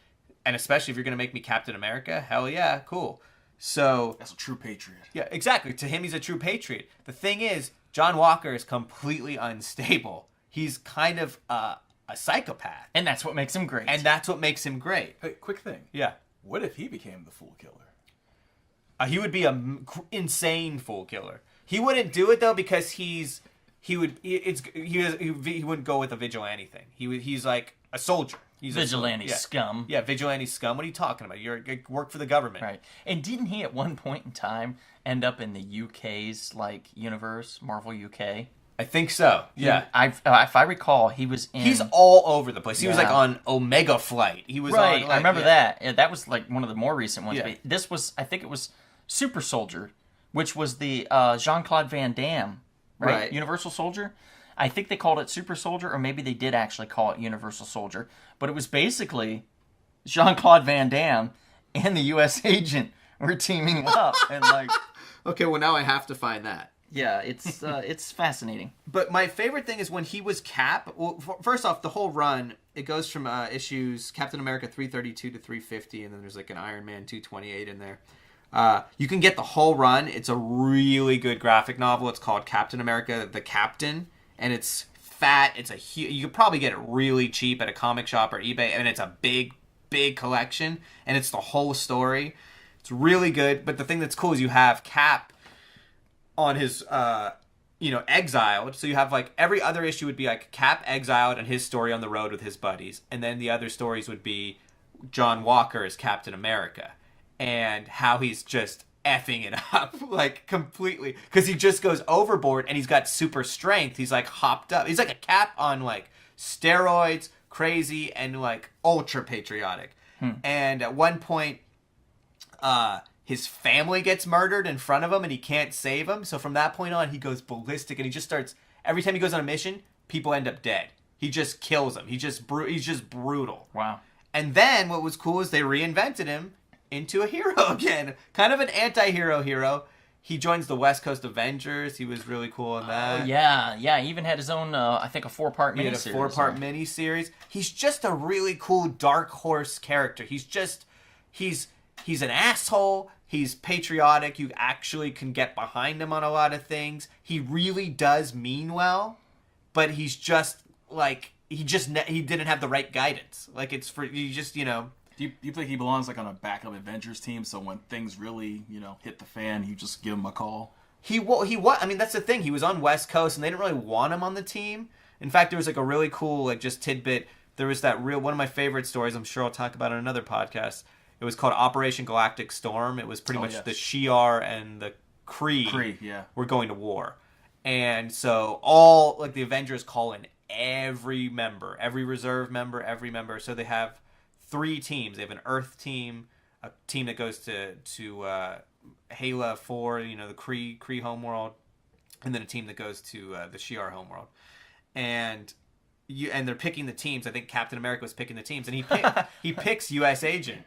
especially if you're going to make me Captain America, hell yeah, cool. So that's a true patriot. Yeah, exactly. To him, he's a true patriot. The thing is, John Walker is completely unstable. He's kind of a psychopath. And that's what makes him great. Hey, quick thing. Yeah. What if he became the Fool Killer? He would be an insane Fool Killer. He wouldn't do it though because he wouldn't go with a vigilante thing. He's like a soldier. He's vigilante scum. Yeah, vigilante scum. What are you talking about? You work for the government, right? And didn't he at one point in time end up in the UK's universe, Marvel UK? I think so. Yeah, if I recall, he was in. He's all over the place. He was on Omega Flight. He was right. on. I remember that. Yeah, that was one of the more recent ones. Yeah. But this was, I think it was Super Soldier, which was the Jean-Claude Van Damme, right? Universal Soldier. I think they called it Super Soldier, or maybe they did actually call it Universal Soldier. But it was basically Jean-Claude Van Damme and the U.S. agent were teaming up, and Okay, well now I have to find that. Yeah, it's fascinating. But my favorite thing is when he was Cap. Well, first off, the whole run it goes from issues Captain America 332 to 350, and then there's an Iron Man 228 in there. You can get the whole run. It's a really good graphic novel. It's called Captain America: The Captain, and it's fat. It's you could probably get it really cheap at a comic shop or eBay, and it's a big collection, and it's the whole story. It's really good. But the thing that's cool is you have Cap on his exiled. So you have every other issue would be Cap exiled and his story on the road with his buddies, and then the other stories would be John Walker as Captain America and how he's just effing it up completely because he just goes overboard and he's got super strength. He's hopped up. He's like a Cap on steroids, crazy and ultra patriotic. And at one point his family gets murdered in front of him and he can't save them. So from that point on he goes ballistic and he just starts, every time he goes on a mission, people end up dead. He just kills them. He's just brutal. Wow. And then what was cool is they reinvented him into a hero again. Kind of an anti-hero hero. He joins the West Coast Avengers. He was really cool in that. Oh, yeah. He even had his own, I think, a 4-part miniseries. He had a 4-part miniseries. He's just a really cool dark horse character. He's an asshole. He's patriotic. You actually can get behind him on a lot of things. He really does mean well, but he's just he didn't have the right guidance. It's for you just Do you think he belongs on a backup Avengers team? So when things really hit the fan, you just give him a call. He I mean that's the thing. He was on West Coast and they didn't really want him on the team. In fact, there was a really cool just tidbit. There was that one of my favorite stories. I'm sure I'll talk about on another podcast. It was called Operation Galactic Storm. It was pretty much the Shi'ar and the Kree were going to war. And so all the Avengers call in every member, every reserve member, every member. So they have 3 teams. They have an Earth team, a team that goes to Hala 4, the Kree homeworld, and then a team that goes to the Shi'ar homeworld. And they're picking the teams. I think Captain America was picking the teams, and he picks U.S. Agent.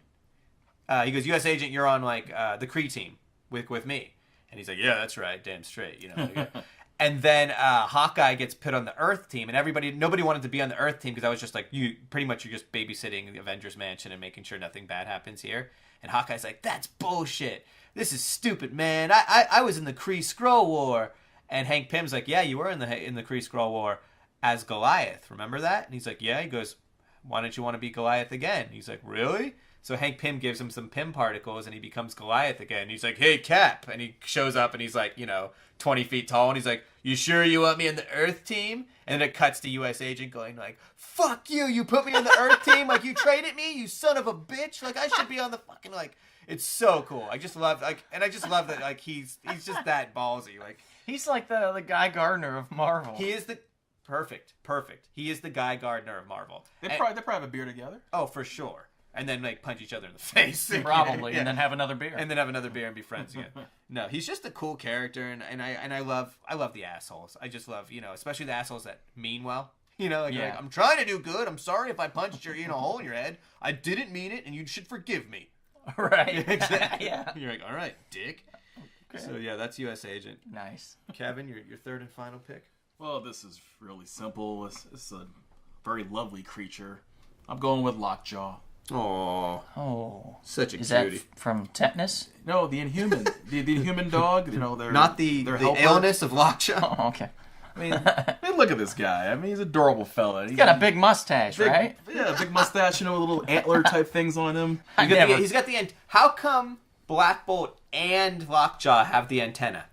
He goes, U.S. Agent, you're on the Kree team with me, and he's like, yeah, that's right, damn straight, And then Hawkeye gets put on the Earth team, and nobody wanted to be on the Earth team because I was just you're just babysitting the Avengers Mansion and making sure nothing bad happens here. And Hawkeye's like, that's bullshit. This is stupid, man. I was in the Kree Skrull War. And Hank Pym's like, yeah, you were in the Kree Skrull War as Goliath. Remember that? And he's like, yeah. He goes, why don't you want to be Goliath again? He's like, really? So Hank Pym gives him some Pym particles and he becomes Goliath again. He's like, hey, Cap. And he shows up and he's 20 feet tall. And he's like, you sure you want me in the Earth team? And then it cuts to U.S. Agent going fuck you. You put me on the Earth team? You traded me? You son of a bitch. I should be on the fucking it's so cool. I just love and I just love that he's just that ballsy. He's the Guy Gardner of Marvel. He is the perfect. He is the Guy Gardner of Marvel. They probably have a beer together. Oh, for sure. And then punch each other in the face. Probably, and then have another beer. And then have another beer and be friends again. No, he's just a cool character, and I love the assholes. I just love, especially the assholes that mean well. I'm trying to do good. I'm sorry if I punched your hole in your head. I didn't mean it, and you should forgive me. Right. Exactly. Yeah. You're all right, dick. Okay. So yeah, that's U.S. Agent. Nice. Kevin, your third and final pick. Well, this is really simple. It's a very lovely creature. I'm going with Lockjaw. Oh, such a Is cutie. that from tetanus? No, the Inhuman. the Inhuman dog, they're... Not the helper. illness of Lockjaw. Oh, okay. I mean, look at this guy. I mean, he's an adorable fella. He's got a big mustache, right? Yeah, big mustache, with little antler-type things on him. He's got the... How come Black Bolt and Lockjaw have the antenna?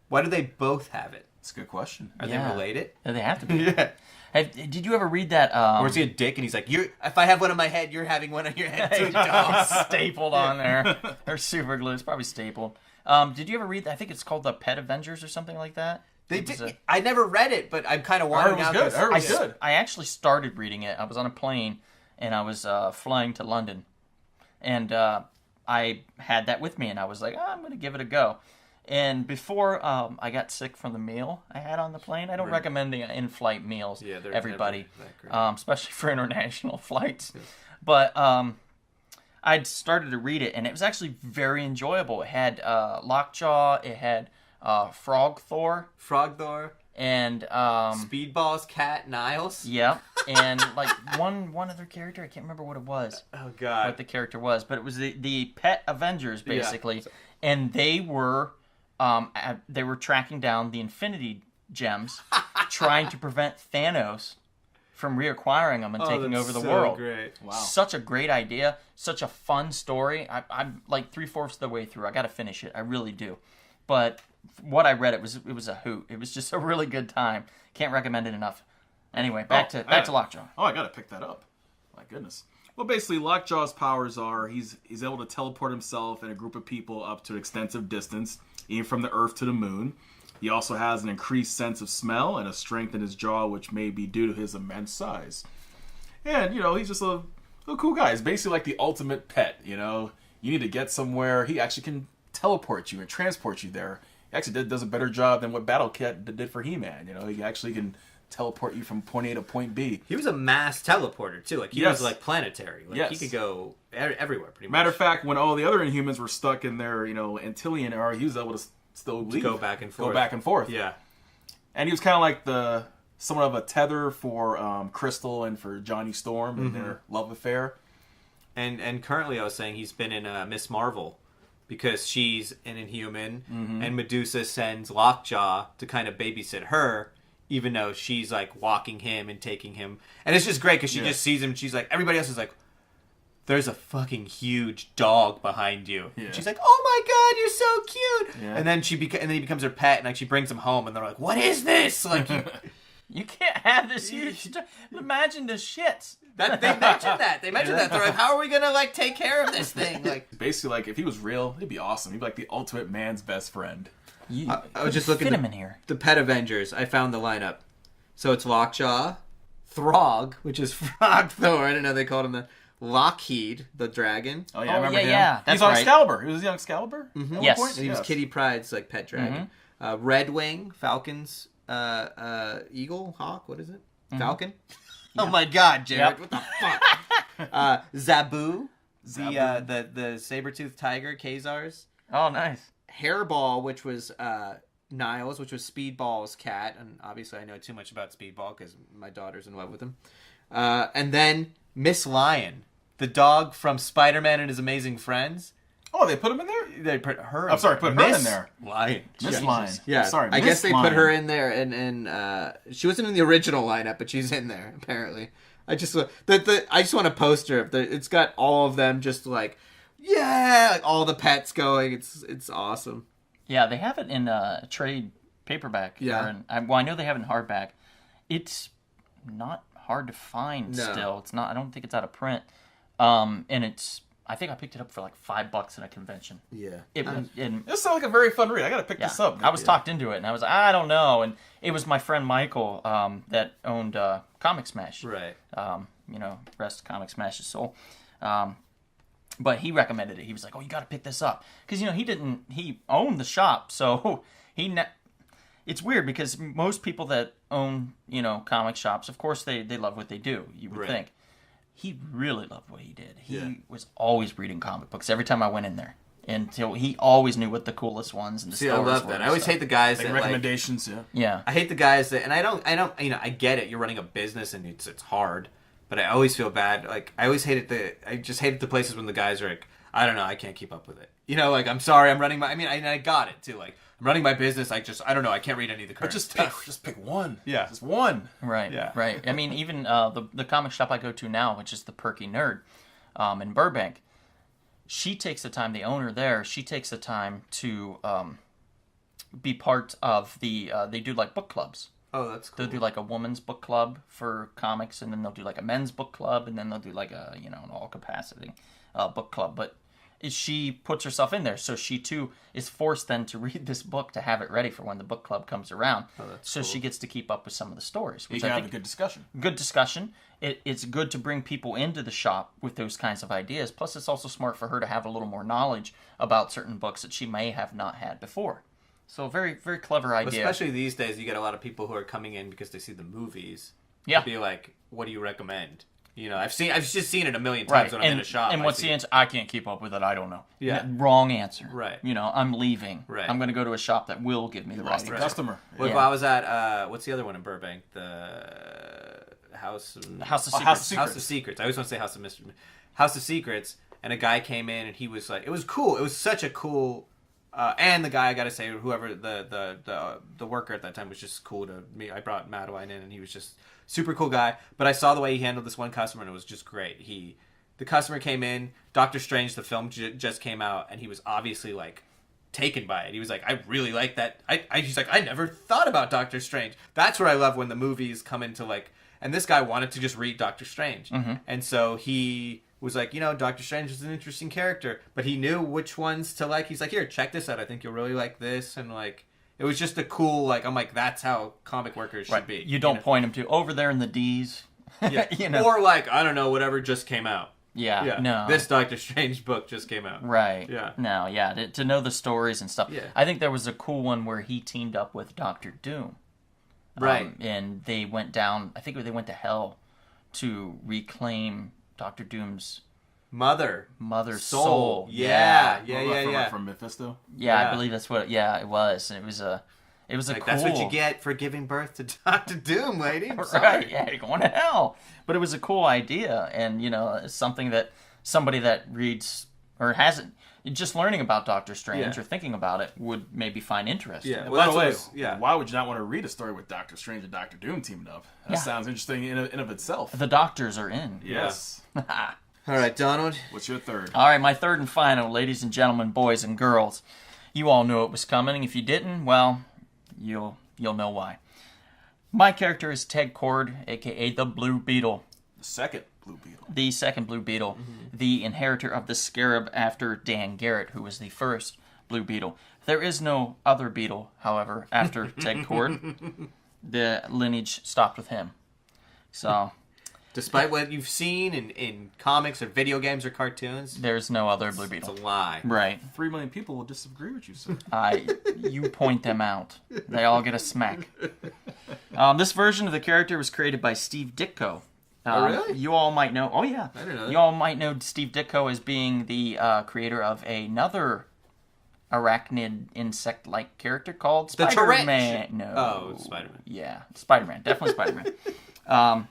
Why do they both have it? That's a good question. Are they related? Yeah, they have to be. Yeah. Did you ever read that? Or is he a dick and he's like, if I have one on my head, you're having one on your head too, dog. Stapled on there. They're super glue. It's probably stapled. Did you ever read? I think it's called the Pet Avengers or something like that. I never read it, but I'm kind of wondering out. It was good. I actually started reading it. I was on a plane and I was flying to London, and I had that with me, and I was like, I'm going to give it a go. And before I got sick from the meal I had on the plane, I don't recommend the in-flight meals, everybody, especially for international flights. Yes. But I'd started to read it, and it was actually very enjoyable. It had Lockjaw, it had Frog Thor, and Speedball's cat Niles. Yeah, and like one other character. I can't remember what it was. Oh God, what the character was, but it was the Pet Avengers basically, and they were tracking down the Infinity Gems, trying to prevent Thanos from reacquiring them and taking over the world. Great. Wow. Such a great idea, such a fun story. I'm like 3/4 of the way through. I got to finish it. I really do. But what I read, it was a hoot. It was just a really good time. Can't recommend it enough. Anyway, back to Lockjaw. Oh, I gotta pick that up. My goodness. Well, basically, Lockjaw's powers are he's able to teleport himself and a group of people up to an extensive distance, even from the Earth to the Moon. He also has an increased sense of smell and a strength in his jaw, which may be due to his immense size. And he's just a cool guy. He's basically like the ultimate pet. You need to get somewhere. He actually can teleport you and transport you there. He actually does a better job than what Battle Cat did for He-Man. He actually can teleport you from point A to point B. He was a mass teleporter too. Like he was like planetary. Like he could go everywhere pretty much. Matter of fact, when all the other Inhumans were stuck in their Antillean era, he was able to still leave. Go back and forth. Yeah. And he was kind of like somewhat of a tether for Crystal and for Johnny Storm and their love affair. And currently, I was saying he's been in Miss Marvel. Because she's an Inhuman, and Medusa sends Lockjaw to kind of babysit her, even though she's like walking him and taking him. And it's just great because she just sees him. And she's like, everybody else is like, there's a fucking huge dog behind you. Yeah. And she's like, oh my God, you're so cute. Yeah. And then and then he becomes her pet, and like she brings him home, and they're like, what is this? Like, you can't have this huge. Imagine the shits. They mentioned that. They're like, how are we gonna like take care of this thing? Like, basically, like if he was real, he'd be awesome. He'd be like the ultimate man's best friend. I was just looking at him in here. The Pet Avengers. I found the lineup. So it's Lockjaw, Throg, which is Frog Thor. I didn't know they called him that. Lockheed, the dragon. Oh yeah, I remember him. Yeah, he's on Excalibur. He was young Excalibur. Mm-hmm. Yes, and he was Kitty Pryde's like pet dragon. Red Wing, Falcon's eagle, hawk. What is it? Falcon. Yeah. Oh my God, Jared! Yep. What the fuck? Zabu, the saber-toothed tiger, Khazar's. Oh, nice. Hairball, which was Niles, which was Speedball's cat, and obviously I know too much about Speedball because my daughter's in love with him. And then Miss Lion, the dog from Spider-Man and His Amazing Friends. Oh, they put him in there? They put her. I'm sorry, put her in there. Lion. Miss Lion. Yeah, sorry. I guess they put her in there, and she wasn't in the original lineup, but she's in there apparently. I just want a poster of it's got all of them just like like all the pets going. It's awesome. Yeah, they have it in a trade paperback. Yeah. I know they have it in hardback. It's not hard to find still. It's not. I don't think it's out of print. And it's. I think I picked it up for like $5 at a convention. Yeah. This sounds like a very fun read. I got to pick this up. I was talked into it, and I was like, I don't know. And it was my friend Michael that owned Comic Smash. Right. Rest Comic Smash's soul. But he recommended it. He was like, oh, you got to pick this up. Because, he owned the shop, so it's weird because most people that own, comic shops, of course, they love what they do, you would think. He really loved what he did. He was always reading comic books every time I went in there. Until he always knew what the coolest ones and the stories were. I love that. I always hate the guys that recommendations. Yeah. I hate the guys that, and I don't. I get it. You're running a business and it's hard, but I always feel bad. Like I just hated the places when the guys are like, I don't know, I can't keep up with it. You know, like I'm sorry, I'm running my. I mean, I got it too. Like I'm running my business. I don't know, I can't read any of the current stuff. Just pick one. Yeah, just one. Right. Yeah. Right. I mean, even the comic shop I go to now, which is the Perky Nerd, in Burbank, she takes the time. The owner there, she takes the time to be part of the. They do like book clubs. Oh, that's cool. They'll do like a woman's book club for comics, and then they'll do like a men's book club, and then they'll do like a an all capacity book club. But she puts herself in there, so she too is forced then to read this book to have it ready for when the book club comes around. Oh, that's so cool. she gets to keep up with some of the stories, You which can I have think a good discussion. good discussion. It's good to bring people into the shop with those kinds of ideas. Plus, it's also smart for her to have a little more knowledge about certain books that she may have not had before. So, very, very clever idea. Especially these days, you get a lot of people who are coming in because they see the movies. Yeah. Be like, what do you recommend? You know, I've just seen it a million times when I'm in a shop. And what's the answer? I can't keep up with it. I don't know. Yeah. Wrong answer. Right. I'm leaving. Right. I'm going to go to a shop that will give me the right Lost a answer. customer. Well, Yeah. I was at what's the other one in Burbank? The House of Secrets. House of Secrets. I always want to say House of Mystery. House of Secrets, and a guy came in and he was like, it was cool. It was such a cool. And the guy, I gotta say, whoever the worker at that time was just cool to me. I brought Madeline in, and he was just super cool guy. But I saw the way he handled this one customer, and it was just great. The customer came in. Doctor Strange, the film just came out, and he was obviously like taken by it. He was like, I really like that. He's like, I never thought about Doctor Strange. That's what I love when the movies come into like. And this guy wanted to just read Doctor Strange, and so he was like, Doctor Strange is an interesting character, but he knew which ones to like. He's like, here, check this out. I think you'll really like this, and like, it was just a cool, like, I'm like, that's how comic workers should be. You don't point them to over there in the D's. Yeah. Or like, I don't know, whatever just came out. Yeah. No. This Doctor Strange book just came out. Right. Yeah. No. Yeah. To know the stories and stuff. Yeah. I think there was a cool one where he teamed up with Doctor Doom. Right. And they went down. I think they went to hell to reclaim Doctor Doom's mother's soul. Yeah. From Mephisto. Yeah, I believe that's what. Yeah, it was. And it was a like, cool. That's what you get for giving birth to Doctor Doom, lady. I'm sorry. Right? Yeah, you're going to hell. But it was a cool idea, and it's something that somebody that reads or hasn't just learning about Doctor Strange or thinking about it would maybe find interesting. Yeah. Well, by the way, why would you not want to read a story with Doctor Strange and Doctor Doom teamed up? That sounds interesting in of itself. The doctors are in. Yes. All right, Donald. What's your third? All right, my third and final, ladies and gentlemen, boys and girls. You all knew it was coming, and if you didn't, well, you'll know why. My character is Ted Cord, a.k.a. the Blue Beetle. The second Blue Beetle. The second Blue Beetle, the inheritor of the Scarab after Dan Garrett, who was the first Blue Beetle. There is no other Beetle, however, after Ted Cord. The lineage stopped with him. So, despite what you've seen in comics or video games or cartoons, there's no other Blue Beetle. It's a lie. Right. 3 million people will disagree with you, sir. You point them out. They all get a smack. This version of the character was created by Steve Ditko. Oh, really? You all might know. Oh, yeah. I didn't know that. You all might know Steve Ditko as being the creator of another arachnid insect-like character called The Spider-Man. No. Oh, Spider-Man. Yeah, Spider-Man. Definitely Spider-Man.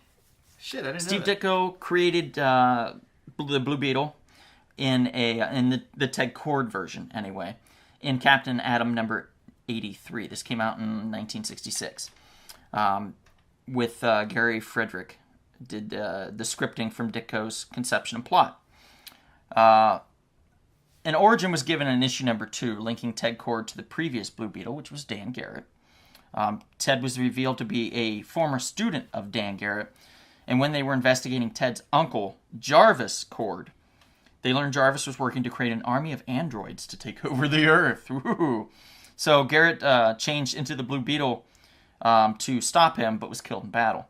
Shit, I didn't Steve know that. Ditko created the Blue Beetle in the Ted Cord version, anyway, in Captain Atom number 83. This came out in 1966 with Gary Frederick. Did the scripting from Ditko's conception and plot. An origin was given in issue number 2, linking Ted Cord to the previous Blue Beetle, which was Dan Garrett. Ted was revealed to be a former student of Dan Garrett, and when they were investigating Ted's uncle, Jarvis Cord, they learned Jarvis was working to create an army of androids to take over the Earth. Woo-hoo. So Garrett changed into the Blue Beetle to stop him, but was killed in battle.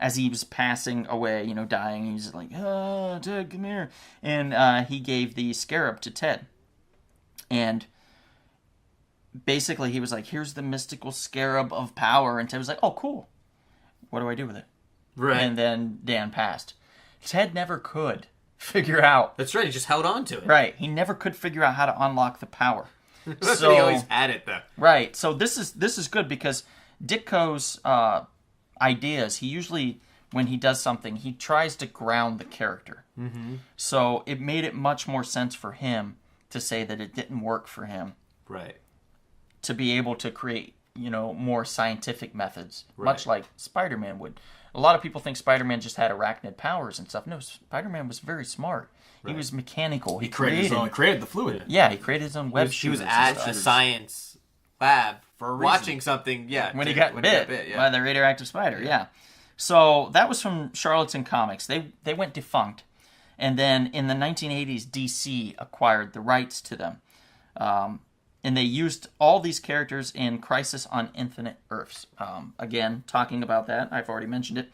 As he was passing away, dying, he was like, Ted, come here. And he gave the scarab to Ted. And basically he was like, here's the mystical scarab of power. And Ted was like, oh, cool. What do I do with it? Right. And then Dan passed. Ted never could figure out. That's right, he just held on to it. Right. He never could figure out how to unlock the power. That's what he always had it, though. Right. So this is good because Ditko's ideas, he usually when he does something, he tries to ground the character. Mm-hmm. So it made it much more sense for him to say that it didn't work for him. Right. To be able to create, more scientific methods, much like Spider-Man would. A lot of people think Spider-Man just had arachnid powers and stuff. No, Spider-Man was very smart. Right. He was mechanical. He created the fluid. Yeah, he created his own web shooters. He was at the science lab for watching something. Yeah, when he got bit by the radioactive spider. Yeah. So that was from Charlatan Comics. They went defunct, and then in the 1980s, DC acquired the rights to them, and they used all these characters in Crisis on Infinite Earths. Again, talking about that, I've already mentioned it.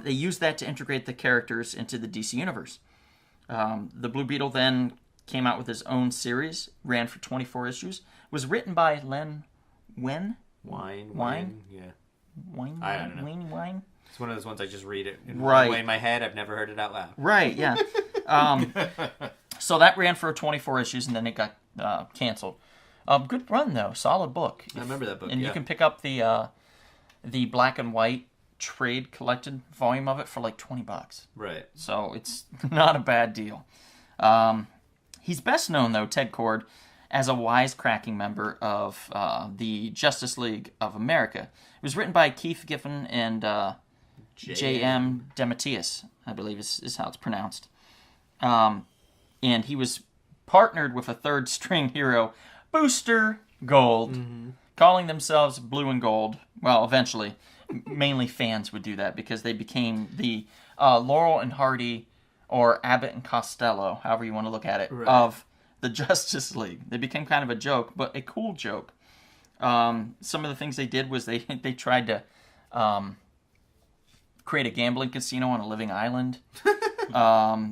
They used that to integrate the characters into the DC universe. The Blue Beetle then came out with his own series, ran for 24 issues, was written by Len Wein. Wine. Yeah. Wine. I don't know. Wine. It's one of those ones I just read it right way in my head. I've never heard it out loud. Right. Yeah. So that ran for 24 issues, and then it got canceled. Good run though, solid book. I remember that book. And you can pick up the black and white trade collected volume of it for like $20. Right. So it's not a bad deal. He's best known though, Ted Kord, as a wisecracking member of the Justice League of America. It was written by Keith Giffen and J.M. DeMatteis, I believe is how it's pronounced. And he was partnered with a third string hero, Booster Gold, calling themselves Blue and Gold. Well, eventually, mainly fans would do that because they became the Laurel and Hardy, or Abbott and Costello, however you want to look at it, of the Justice League. They became kind of a joke, but a cool joke. Some of the things they did was they tried to create a gambling casino on a living island.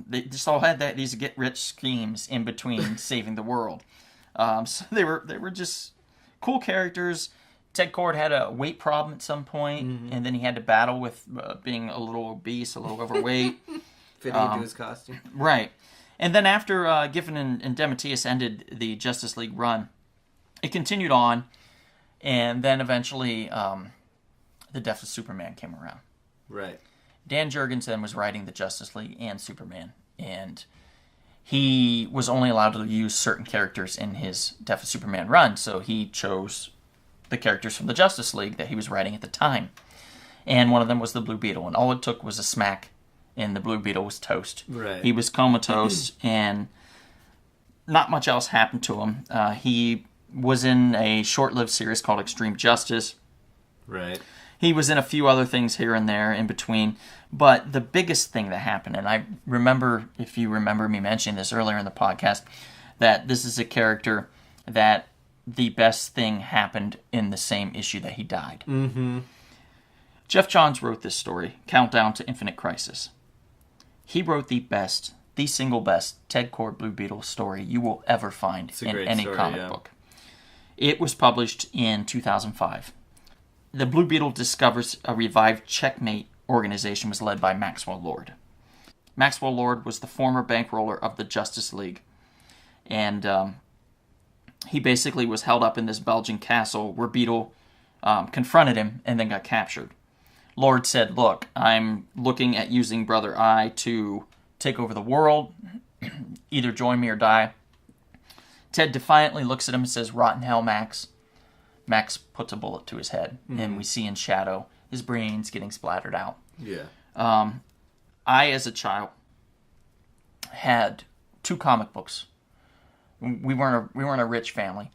They just all had these get-rich schemes in between saving the world. So they were just cool characters. Ted Kord had a weight problem at some point, and then he had to battle with being a little obese, a little overweight. Fitting into his costume. Right. And then after Giffen and DeMatteis ended the Justice League run, it continued on, and then eventually the death of Superman came around. Right. Dan Jurgens then was writing the Justice League and Superman, and he was only allowed to use certain characters in his Death of Superman run, so he chose the characters from the Justice League that he was writing at the time. And one of them was the Blue Beetle, and all it took was a smack, and the Blue Beetle was toast. Right. He was comatose, and not much else happened to him. He was in a short-lived series called Extreme Justice. Right. He was in a few other things here and there in between. But the biggest thing that happened, and I remember, if you remember me mentioning this earlier in the podcast, that this is a character that the best thing happened in the same issue that he died. Mm-hmm. Jeff Johns wrote this story, Countdown to Infinite Crisis. He wrote the single best Ted Kord Blue Beetle story you will ever find in any comic book. It was published in 2005. The Blue Beetle discovers a revived Checkmate organization was led by Maxwell Lord. Maxwell Lord was the former bankroller of the Justice League. And he basically was held up in this Belgian castle where Beetle confronted him and then got captured. Lord said, "Look, I'm looking at using Brother Eye to take over the world. Either join me or die." Ted defiantly looks at him and says, "Rotten hell, Max." Max puts a bullet to his head, and we see in shadow his brains getting splattered out. Yeah. I, as a child, had 2 comic books. We weren't a rich family,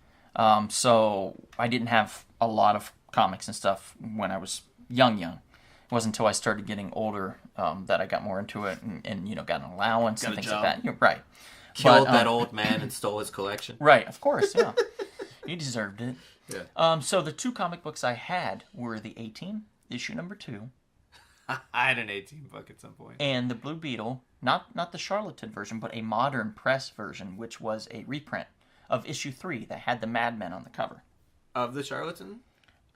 so I didn't have a lot of comics and stuff when I was young. It wasn't until I started getting older that I got more into it and got an allowance and things like that. You're right. Killed that old man and stole his collection. Right, of course, yeah. He deserved it. Yeah. So the 2 comic books I had were the 18, issue number 2. I had an 18 book at some point. And the Blue Beetle, not the Charlatan version, but a modern press version, which was a reprint of issue 3 that had the Madmen on the cover. Of the Charlatan?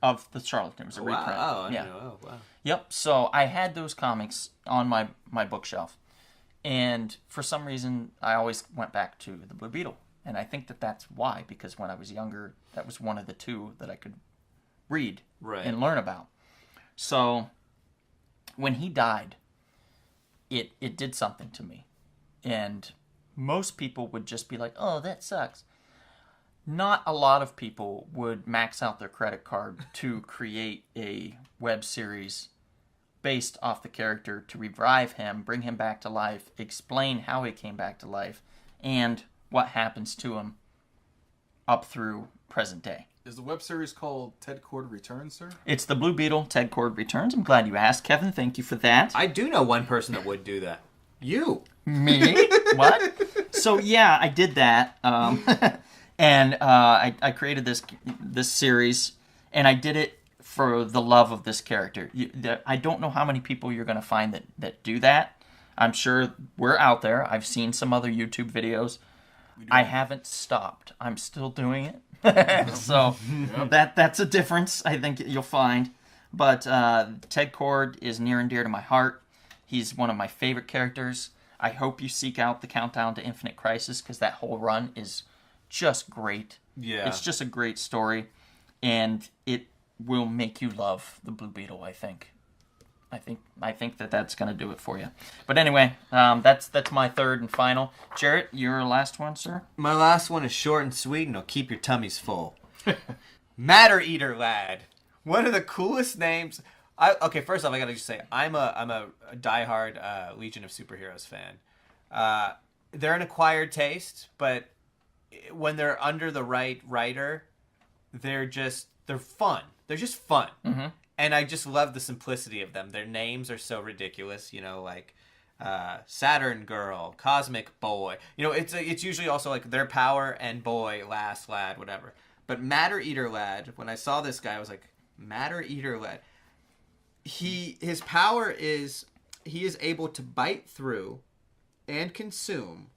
Of the Charlatan. It was a reprint. Wow. Oh, yeah. Oh, wow. Yep. So I had those comics on my bookshelf. And for some reason, I always went back to the Blue Beetle. And I think that's why, because when I was younger, that was one of the 2 that I could read and learn about. So when he died, it did something to me. And most people would just be like, oh, that sucks. Not a lot of people would max out their credit card to create a web series based off the character to revive him, bring him back to life, explain how he came back to life, and what happens to him up through present day. Is the web series called Ted Cord Returns, sir? It's the Blue Beetle, Ted Cord Returns. I'm glad you asked, Kevin. Thank you for that. I do know one person that would do that. You. Me? What? So, yeah, I did that. And I created this series, and I did it for the love of this character. I don't know how many people you're going to find that do that. I'm sure we're out there. I've seen some other YouTube videos. I haven't stopped. I'm still doing it. So that's a difference I think you'll find. But Ted Cord is near and dear to my heart. He's one of my favorite characters. I hope you seek out the Countdown to Infinite Crisis because that whole run is just great. Yeah. It's just a great story. And it will make you love the Blue Beetle, I think. I think that's going to do it for you. But anyway, that's my third and final. Jarrett, your last one, sir? My last one is short and sweet, and it'll keep your tummies full. Matter Eater Lad. One of the coolest names. Okay, first off, I gotta just say, I'm a diehard Legion of Superheroes fan. They're an acquired taste, but when they're under the right writer, they're fun. They're just fun. Mm-hmm. And I just love the simplicity of them. Their names are so ridiculous, like Saturn Girl, Cosmic Boy. It's usually also like their power and boy, last lad, whatever. But Matter Eater Lad, when I saw this guy, I was like, Matter Eater Lad. His power is he is able to bite through and consume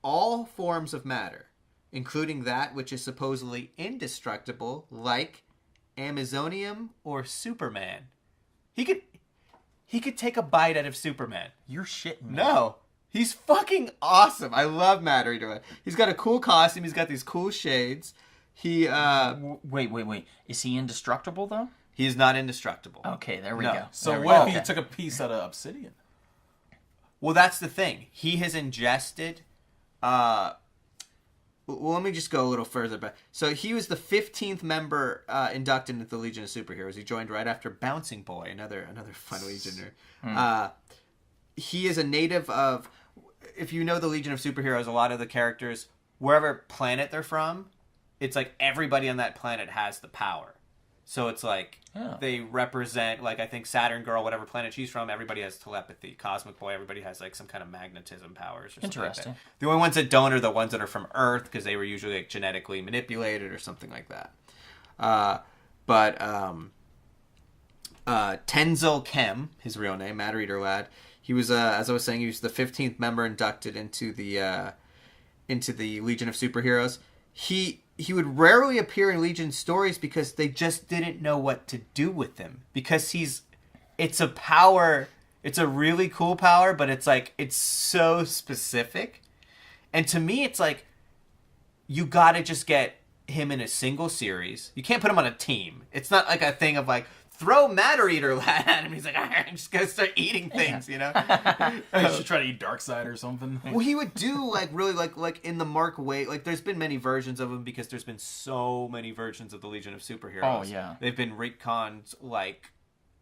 all forms of matter, including that which is supposedly indestructible, like Amazonium or Superman. He could take a bite out of Superman. You're shitting me. No. He's fucking awesome. I love Matter Eater Lad. He's got a cool costume. He's got these cool shades. He Wait. Is he indestructible though? He's not indestrucble. Okay, there we go. So what if he took a piece out of obsidian? Well, that's the thing. He has ingested well, let me just go a little further back. So he was the 15th member inducted into the Legion of Superheroes. He joined right after Bouncing Boy, another fun Legioner. He is a native of, if you know the Legion of Superheroes, a lot of the characters, wherever planet they're from, it's like everybody on that planet has the power. So it's like they represent, like I think Saturn Girl, whatever planet she's from, everybody has telepathy. Cosmic Boy, everybody has like some kind of magnetism powers or something like that. The only ones that don't are the ones that are from Earth because they were usually like genetically manipulated or something like that. But Tenzil Kem, his real name, Matter Eater Lad, he was, as I was saying, he was the 15th member inducted into the Legion of Superheroes. He would rarely appear in Legion stories because they just didn't know what to do with him. Because it's a power, it's a really cool power, but it's so specific. And to me, it's like, you gotta just get him in a single series. You can't put him on a team. It's not like a thing of like, throw Matter Eater Lad at him. He's like, I'm just gonna start eating things, You should try to eat Darkseid or something. Well, he would do like really like in the Mark Waid. Like, there's been many versions of him because there's been so many versions of the Legion of Superheroes. Oh yeah, they've been retconned like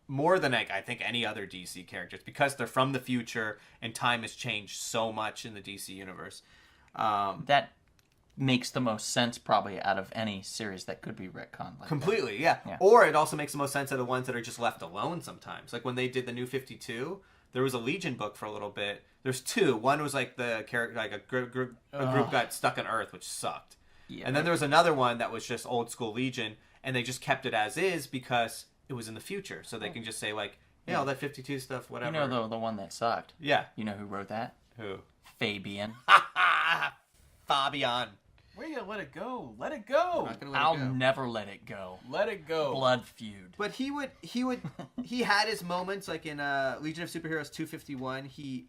more than like I think any other DC characters because they're from the future and time has changed so much in the DC universe. That makes the most sense probably out of any series that could be retconned like completely that. Yeah. Or it also makes the most sense of the ones that are just left alone sometimes, like when they did the New 52, there was a Legion book for a little bit. There's two. One was like the character, like a group got stuck on Earth, which sucked. Yeah. And then there was another one that was just old school Legion, and they just kept it as is because it was in the future, so they can just say like, yeah, all that 52 stuff, whatever. You know the one that sucked. Yeah. You know who wrote that? Who? Fabian. Fabian. Where you let it go? Let it go. I'll never let it go. Let it go. Blood feud. But he had his moments, like in Legion of Superheroes 251. He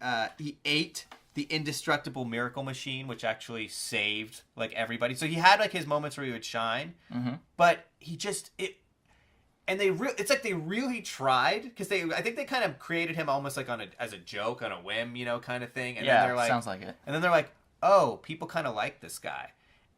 ate the indestructible miracle machine, which actually saved like everybody. So he had like his moments where he would shine, but he just And it's like they really tried, because I think they kind of created him almost like as a joke, on a whim, kind of thing. And yeah, then they're like, sounds like it. And then they're like, oh, people kind of like this guy.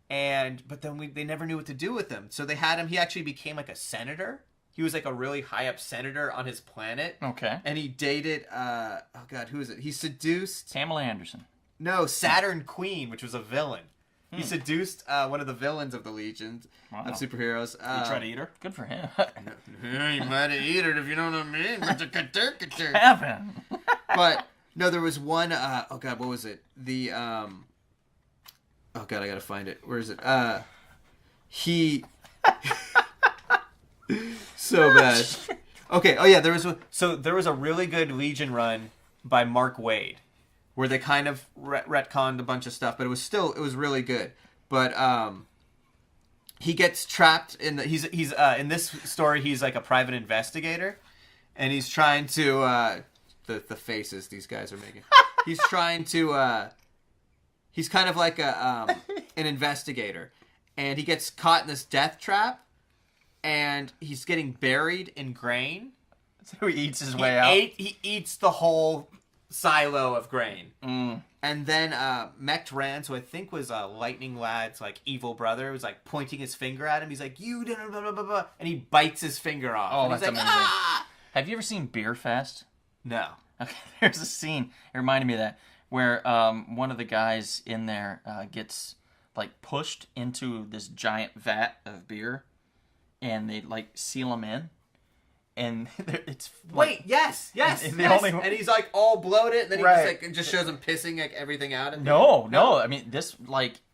But then they never knew what to do with him. So they had him, he actually became like a senator. He was like a really high up senator on his planet. Okay. And he dated, oh God, who is it? He seduced... Pamela Anderson. No, Saturn Queen, which was a villain. He seduced one of the villains of the Legion of superheroes. You try to eat her? Good for him. You might eat it if you know what I mean. Heaven. But no, there was one. Oh God, what was it? The oh God, I gotta find it. Where is it? He. So bad. Okay. Oh yeah, there was a really good Legion run by Mark Waid, where they kind of retconned a bunch of stuff, but it was really good. But he gets trapped in he's in this story, he's like a private investigator, and he's trying to the faces these guys are making. He's trying to he's kind of like an investigator, and he gets caught in this death trap, and he's getting buried in grain. So he eats his way out. He eats the whole silo of grain. Mm. And then Mech Rand, who I think was Lightning Lad's like evil brother, was like pointing his finger at him. He's like, "You did blah blah blah blah," and he bites his finger off. Oh, and that's he's like, amazing. Ah! Have you ever seen Beer Fest? No. Okay, there's a scene. It reminded me of that where one of the guys in there gets like pushed into this giant vat of beer, and they like seal him in. And it's like, wait, yes, and and he's like all bloated, and then he Right. just shows him pissing like everything out. And no. I mean, this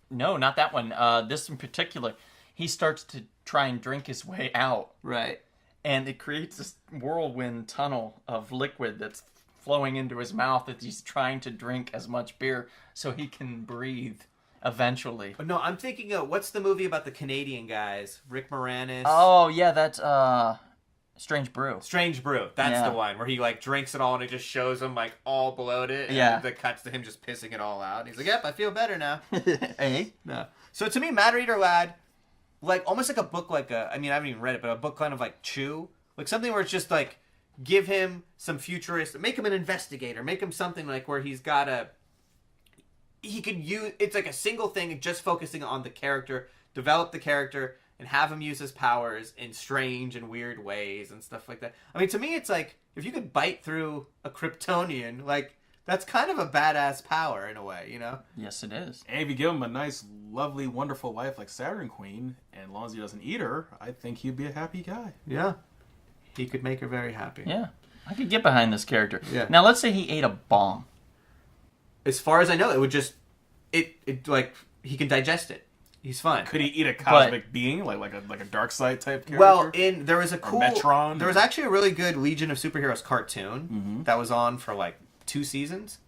no, not that one. This in particular, he starts to try and drink his way out, right, and it creates this whirlwind tunnel of liquid that's flowing into his mouth as he's trying to drink as much beer so he can breathe eventually. No, I'm thinking of what's the movie about the Canadian guys, Rick Moranis. Oh yeah, that's Strange Brew. Strange Brew. That's Yeah. the one where he like drinks it all and it just shows him like all bloated. And Yeah. that cuts to him just pissing it all out. And he's like, "Yep, I feel better now." Hey? No. So to me, Matter Eater Lad, like almost like a book, I haven't even read it, but a book kind of like Chew, like something where it's just like give him some futurist, make him an investigator, make him something like where he could use. It's like a single thing, just focusing on the character, develop the character, and have him use his powers in strange and weird ways and stuff like that. I mean, to me, it's like, if you could bite through a Kryptonian, like, that's kind of a badass power in a way, Yes, it is. And if you give him a nice, lovely, wonderful wife like Saturn Queen, and as long as he doesn't eat her, I think he'd be a happy guy. Yeah. He could make her very happy. Yeah. I could get behind this character. Yeah. Now, let's say he ate a bomb. As far as I know, it would just, it like, he can digest it. He's fine. Could he eat a cosmic being, like a dark side type character? Well, there was a cool Metron. There was actually a really good Legion of Superheroes cartoon that was on for like 2 seasons,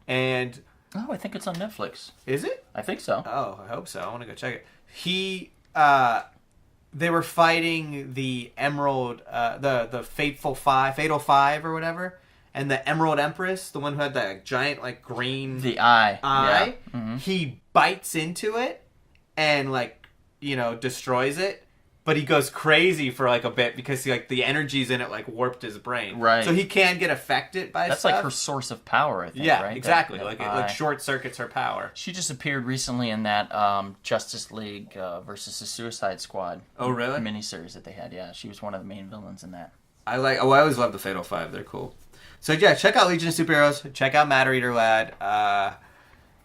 and Oh, I think it's on Netflix. is it? I think so. Oh, I hope so. I want to go check it. They were fighting the Emerald, the Fatal Five or whatever, and the Emerald Empress, the one who had that giant like green The eye. eye. Yeah. Mm-hmm. He bites into it and like destroys it, but he goes crazy for like a bit because the energies in it like warped his brain. Right. So he can get affected by That's stuff. like her source of power, I think, Yeah, right? exactly. That like eye. it short circuits her power. She just appeared recently in that Justice League versus the Suicide Squad Oh really? miniseries that they had. Yeah, she was one of the main villains in that. I always love the Fatal Five. They're cool. So yeah, check out Legion of Superheroes. Check out Matter Eater Lad.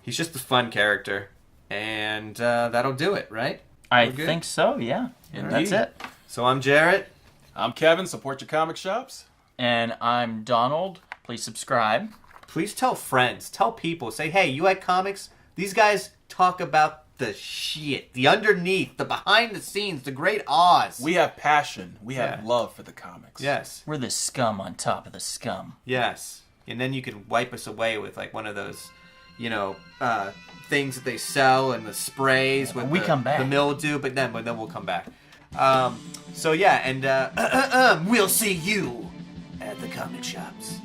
He's just a fun character. And that'll do it, right? I think so, yeah. And that's Indeed. it. So I'm Jarrett. I'm Kevin. Support your comic shops. And I'm Donald. Please subscribe. Please tell friends, tell people, say, hey, you like comics? These guys talk about the shit, the underneath, the behind the scenes, the great Oz. We have passion. We have Yeah. love for the comics. Yes. We're the scum on top of the scum. Yes. And then you can wipe us away with like one of those, things that they sell and the sprays with we come back. the mildew, but then we'll come back. So yeah, and we'll see you at the comic shops.